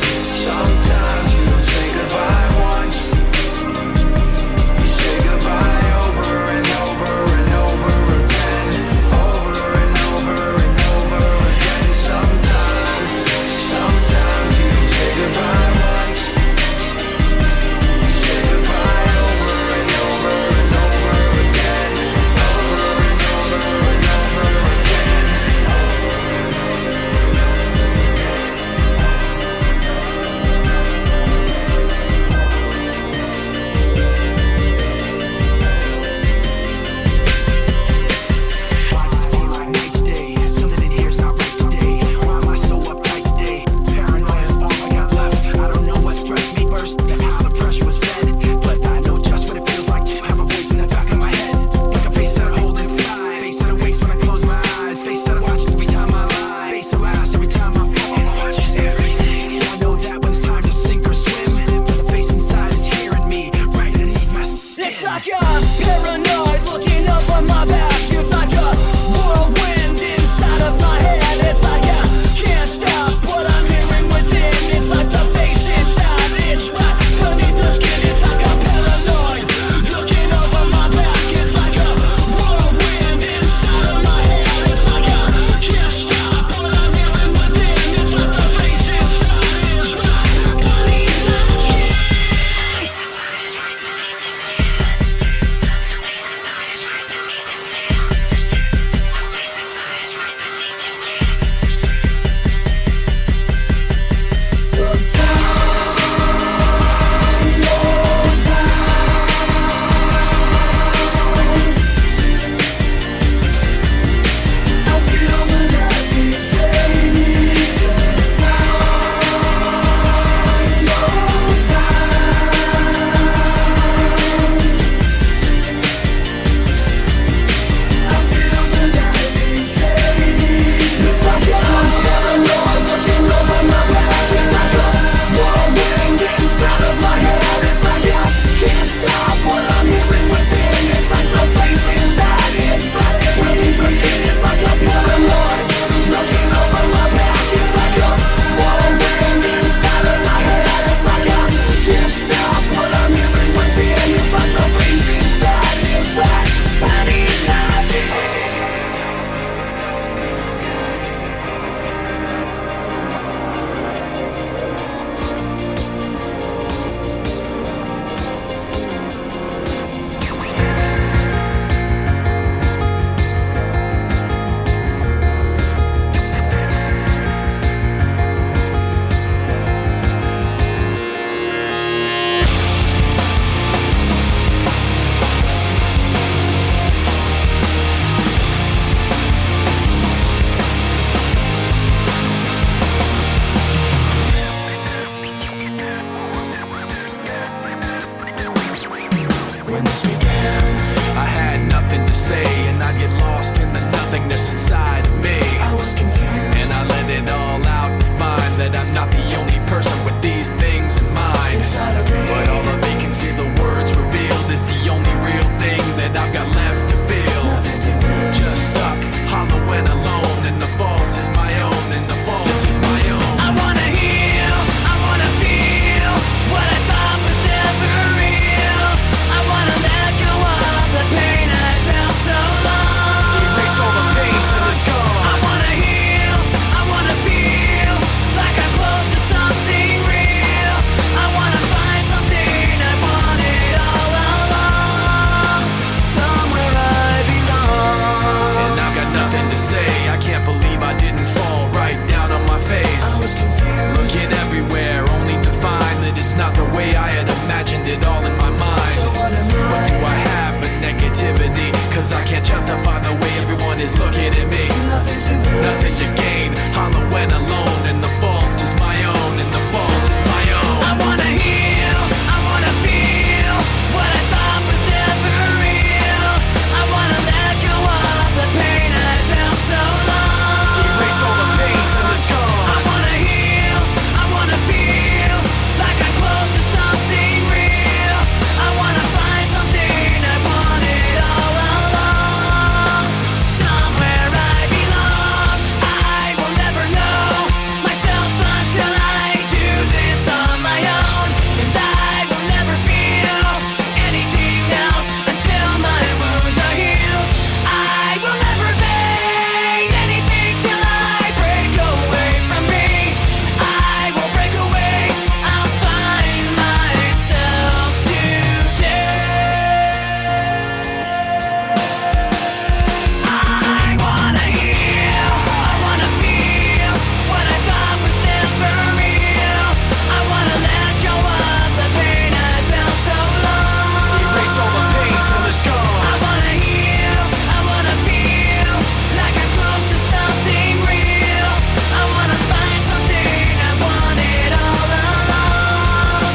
you don't say goodbye once. You say goodbye over and over and over again. Over and over and over again. Sometimes you don't say goodbye once. You say goodbye over and over and over again. Over and over and over again. negativity, cause I can't justify the way everyone is looking at me. Nothing to lose, nothing to gain, hollow and alone, and the fault is my own, and the fault is my own. I wanna heal, I wanna feel what I thought was never real. I wanna let go of the pain I felt so long. Erase all the pain till it's gone. I wanna heal, I wanna feel like I'm close to something real. I wanna find something I wanted all along. Somewhere I belong. I will never know myself until I do this on my own. And I will never feel anything else until my wounds are healed. I will never fade anything till I break away from me. I will break away, I'll find myself today. I wanna heal, I wanna feel what I thought was never real. I wanna let go of the pain I felt so long. Erase all the pain till it's gone. I wanna heal, I wanna feel like I'm close to something real. I wanna find something I wanted all along.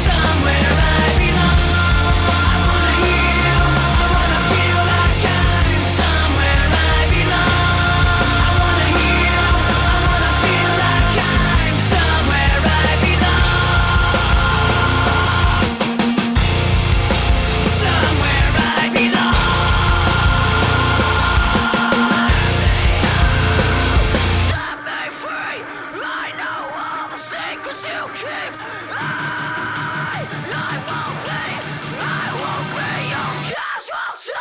Somewhere I belong. I wanna heal, I wanna feel like I'm somewhere I belong. I wanna heal, I wanna feel like I'm somewhere I belong. Somewhere I belong. Set me free. I know all the secrets you keep. I won't be your casualty.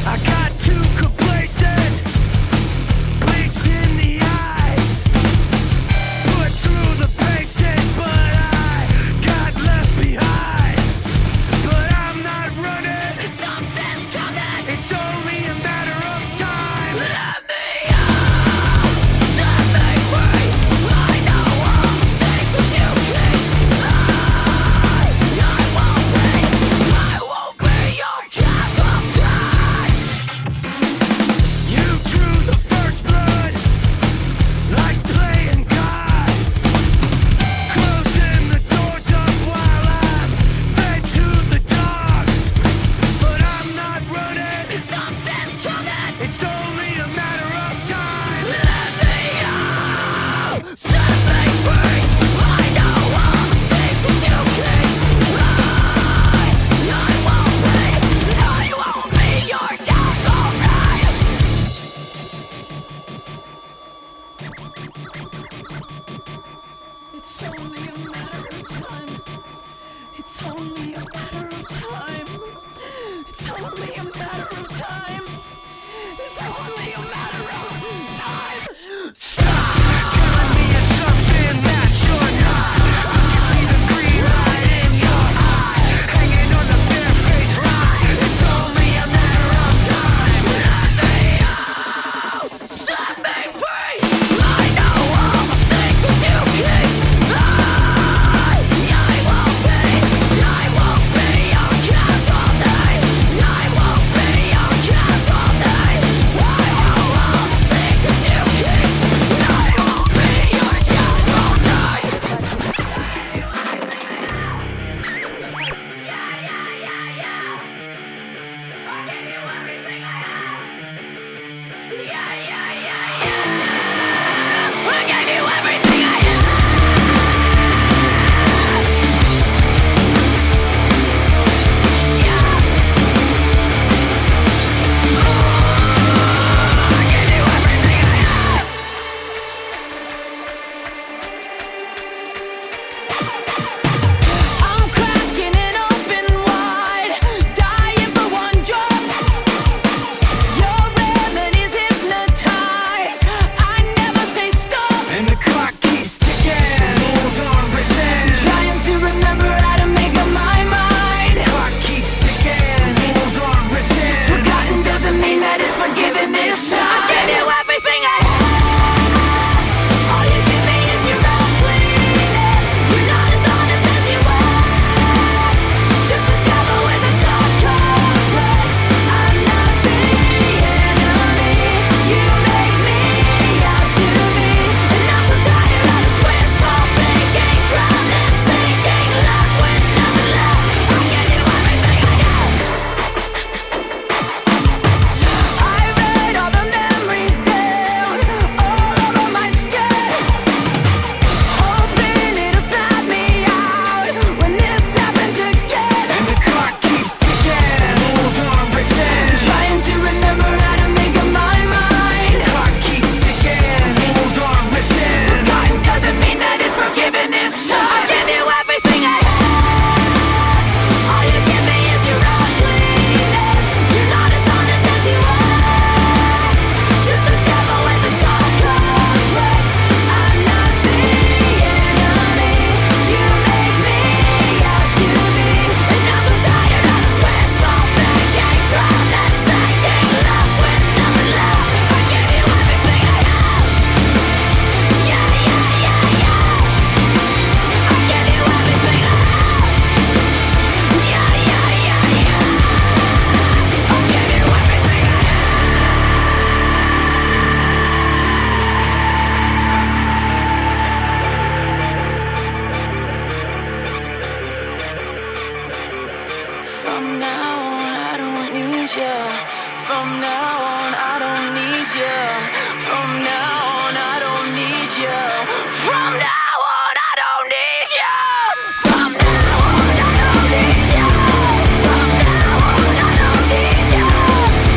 I got too complacent, bleached in the eyes, put through the paces, but I got left behind. But I'm not running, Something's coming. it's only a matter of time. Let me out. Set me free. I know all the secrets you keep. I won't be your casualty. You drew the first blood, like playing God, closing the doors up while I'm fed to the dogs. But I'm not running, Something's coming. it's only a matter of time. Let me out. Set me free. I know all the secrets you keep. I won't be your casualty. It's only a matter of time. It's only a matter of time. It's only a matter of time. It's only a matter of time. Stop! Telling me it's something that you're not. You see the green light in your eye, hanging on the bare-faced lie. It's only a matter of time. Set me free! I know all the secrets you keep. I won't be your casualty. I won't be your casualty. I know all the secrets you keep. you. From now on, I don't need you. From now on, I don't need you. From now on, I don't need you. From now on, I don't need you. From now on, I don't need you.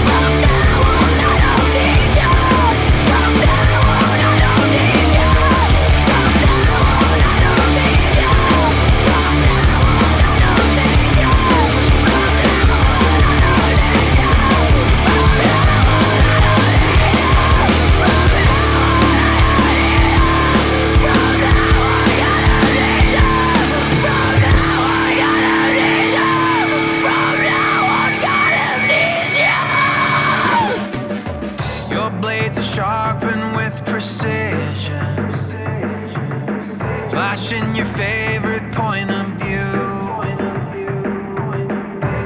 From now on, I don't need you. From now on, I don't need you. From now on, I don't need you. From now on, I don't need you. From now on, I don't need you. From now on, I don't need you. From now on, I gotta need you. From now on, I gotta need you. From now on, gotta need you. Your blades are sharpened with precision, flashing your favorite point of view.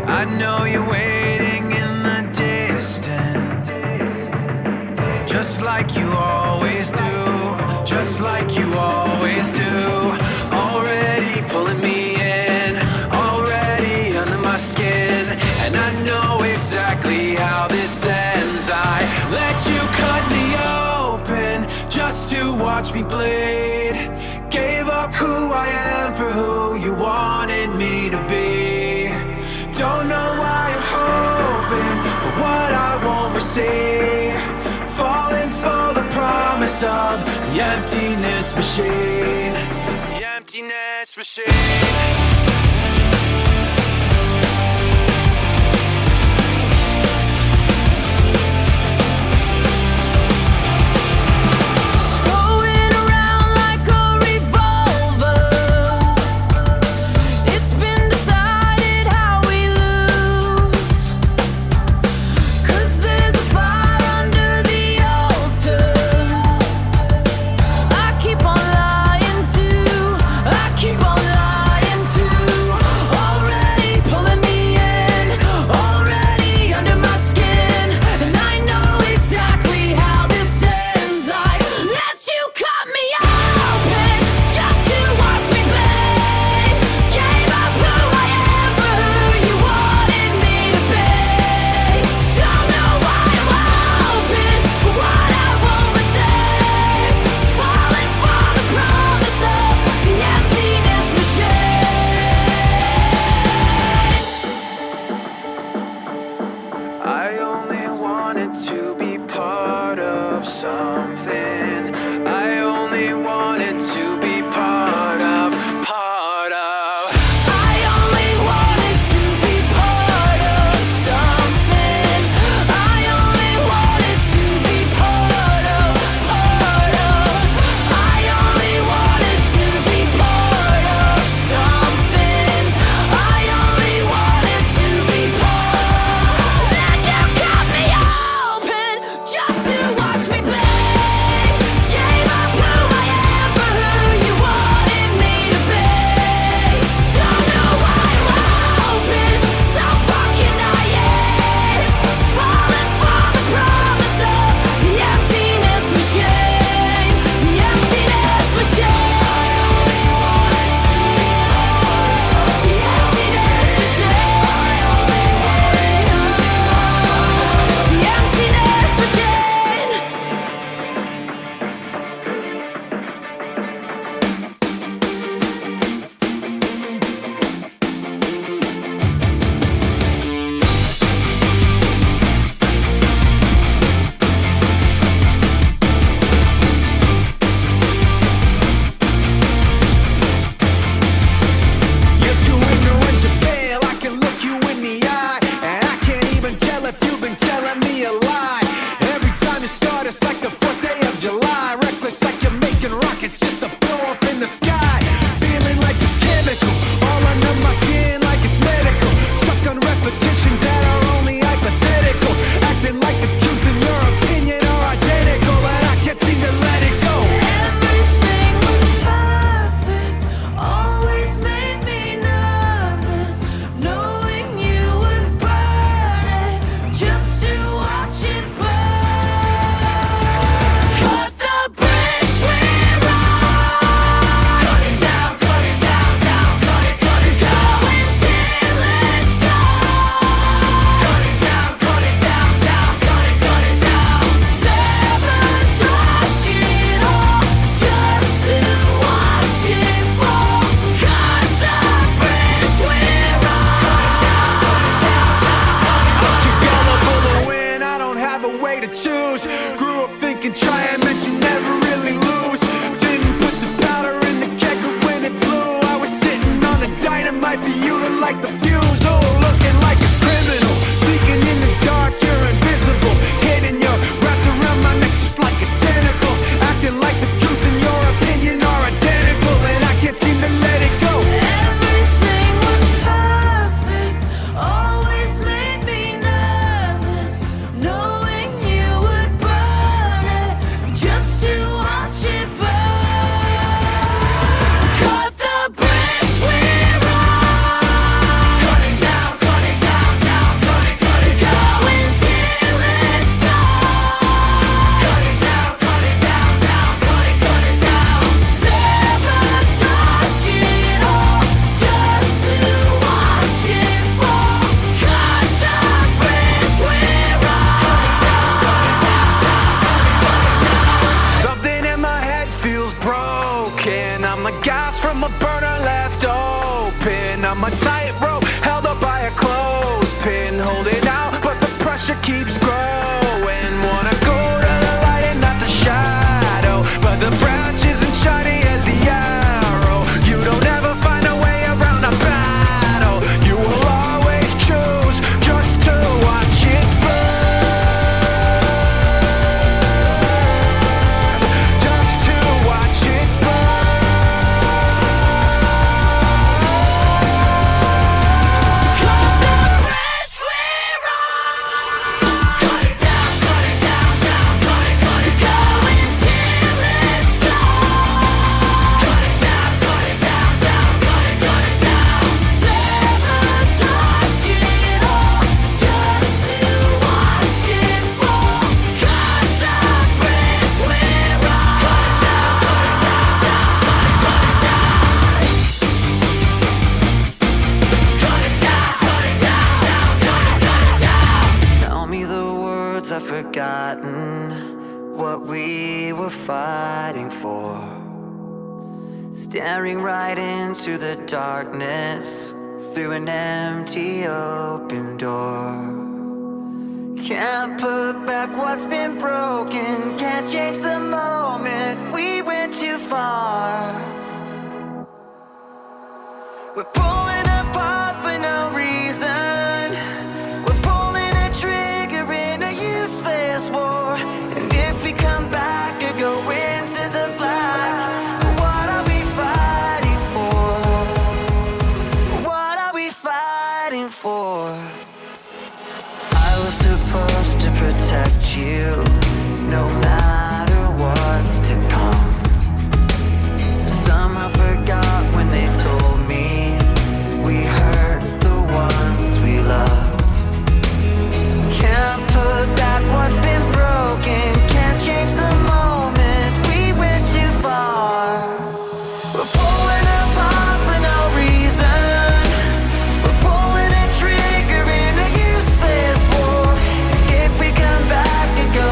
I know you're waiting in the distance, just like you always do, just like you always do. Already pulling me in, already under my skin, and I know exactly how this ends. I let you cut me open just to watch me bleed. Gave up who I am for who you wanted me to be. Don't know why I'm hoping for what I won't receive. Falling for the promise of the emptiness machine. The emptiness machine. Going around like a revolver. It's been decided how we lose. 'Cause there's a fire under the altar. I keep on lying to. I keep on lying to. life for you to light the fuse. Oh, looking like a criminal, sneaking in the dark, you're invisible. Hidden, you're wrapped around my neck just like a tentacle. Acting like the truth and your opinion are identical, and I can't seem to let it go. Everything was perfect, always made me nervous, knowing you would burn it just to watch it burn. Cut the bridge we're on. Cut it down, cut it down, down, cut it down. Go until it's gone. Cut it down, down, cut it down. Sabotage it all just to watch it fall. Cut the bridge we're on. Something in my head feels broken. I'm like gas from a burner left open. I'm a tightrope held up by a clothespin, holding out, but the pressure keeps growing. Wanna go to the light and not the shadow, but the branch isn't shiny as the arrow. You don't ever find a way around a battle. You will always choose just to watch it burn. Just to watch it Cut the bridge we're on. Cut it down, down, cut it. Go until it's gone. Cut it down, down, cut it down. Sabotage it all just to watch it fall. Cut the bridge we're Tell me the words I've forgotten, what we were fighting for. Staring right into the darkness through an empty open door. Can't put back what's been broken, can't change the moment we went too far. We're pulling apart for no reason. We're pulling a trigger in a useless war. And if we come back or go into the black, what are we fighting for? What are we fighting for? I was supposed to protect you, no matter what's to come. Somehow forgot when they told me we hurt the ones we love. Can't put back what's been broken, can't change the moment we went too far. We're pulling apart for no reason. We're pulling a trigger in a useless war. If we come back and go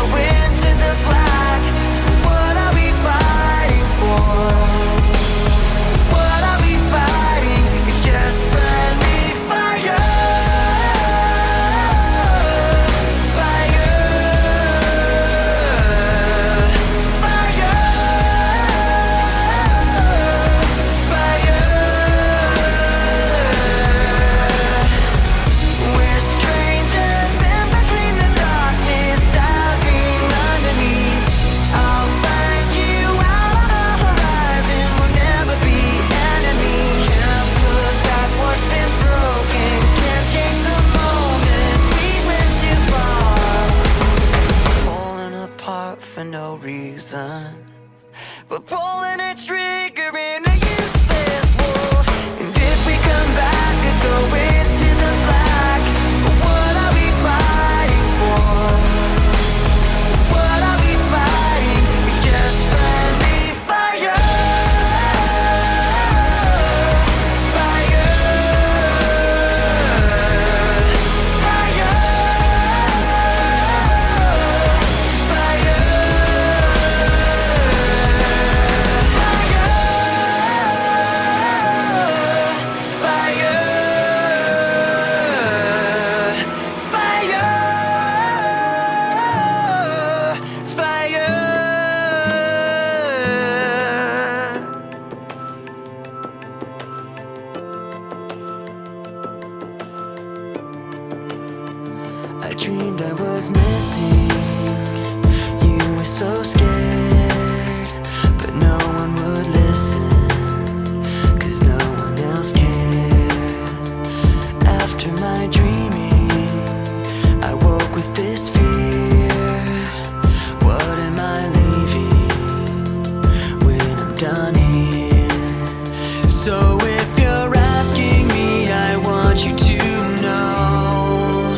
I dreamed I was missing. You were so scared, but no one would listen, 'cause no one else cared. After my dreaming, I woke with this fear. What am I leaving when I'm done here? So if you're asking me, I want you to know,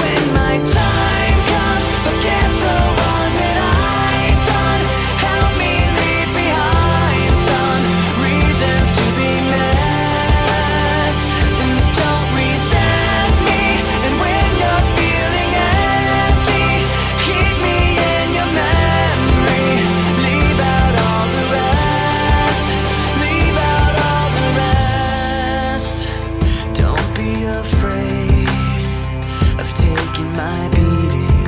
when my time comes, forget the one that I've done. Help me leave behind some reasons to be missed. Don't resent me, and when you're feeling empty, keep me in your memory. Leave out all the rest. Leave out all the rest. Don't be afraid of taking my beating,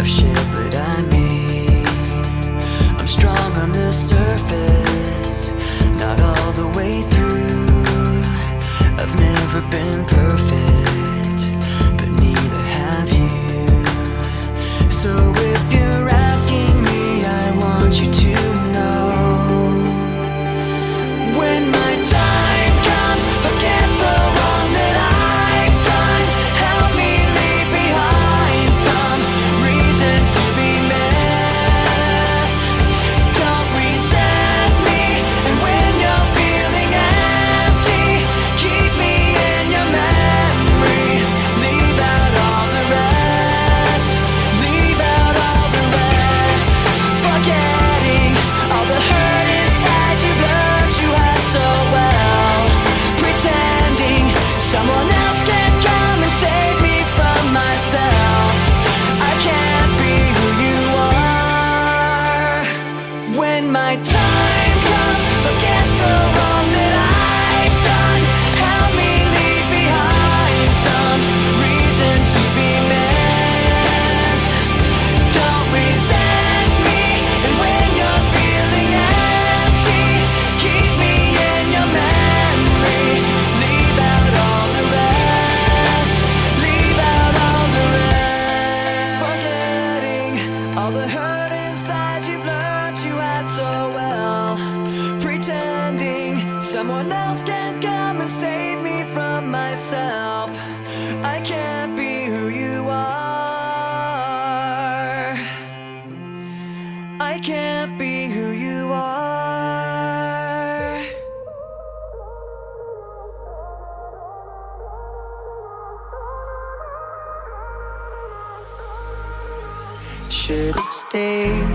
of shit that I made. I'm strong on the surface, not all the way through. I've never been perfect, but neither have you. So if you're asking me, I want you to know, when my time comes, forget the one that I've done. Help me leave behind some reasons to be missed. Don't resent me, and when you're feeling empty, keep me in your memory. Leave out all the rest. Leave out all the rest. Forgetting all the hurt inside you've learned you had so well. Pretending someone else can come and save me from myself. I can't be who you are. When my time comes, forget the wrong that I've done. Help me leave behind some reasons to be missed. Don't resent me, and when you're feeling empty, keep me in your memory. Leave out all the rest. Leave out all the rest. Forgetting all the hurt inside you've learned you had so well. Pretending someone else can come and save me from myself. I can't be who you are. I can't be who you are. Should have stayed.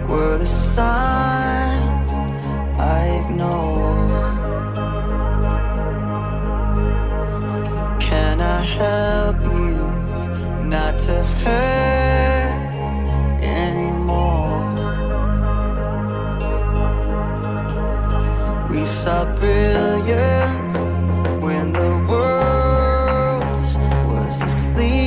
Were the signs I ignored? Can I help you not to hurt anymore? We saw brilliance when the world was asleep.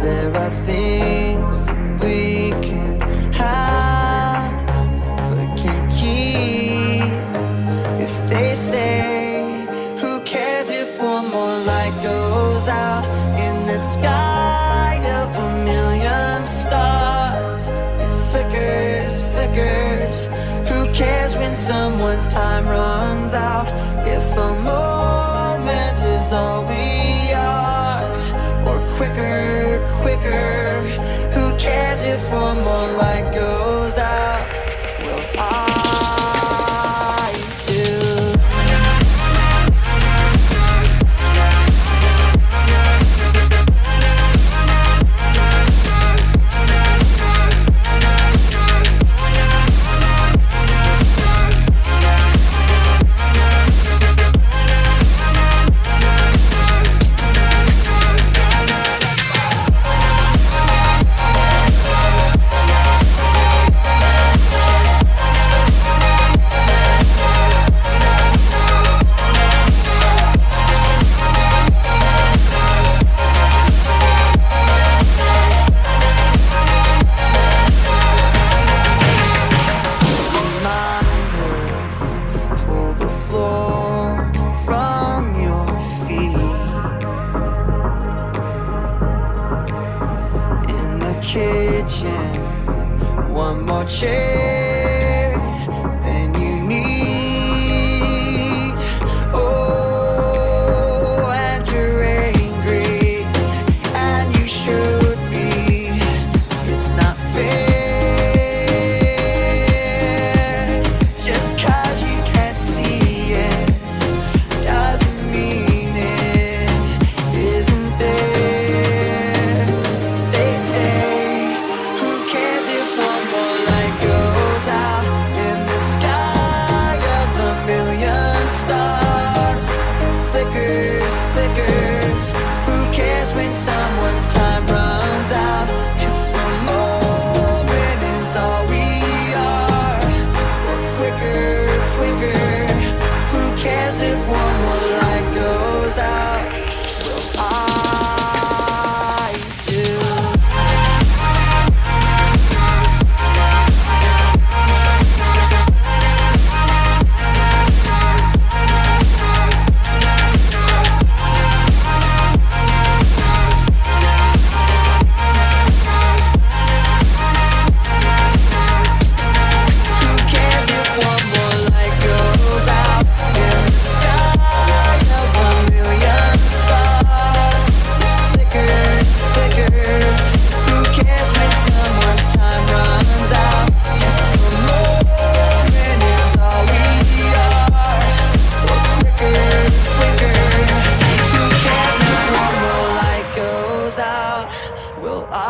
There are things that we can have but can't keep. If they say, who cares if one more light goes out in the sky of a million stars? It flickers, flickers. Who cares when someone's time runs out? If a moment is all we are, or quicker, quicker. Who cares if one more light goes out? Well, I do. more chair than you need. Oh, and you're angry, and you should be. It's not fair. Just 'cause you can't see it doesn't mean it isn't there. They say, who cares if one more light goes out in the sky of a million stars? It flickers, flickers. Who cares when someone's time runs out? If a moment is all we are, or quicker, quicker. Who cares if one more light goes out? Well, I do. Who cares if one more light goes out in the sky of a million stars? It flickers, flickers. Who cares when someone's time runs out? If a moment is all we are, or quicker, quicker. Who cares if one more light goes out? Well, I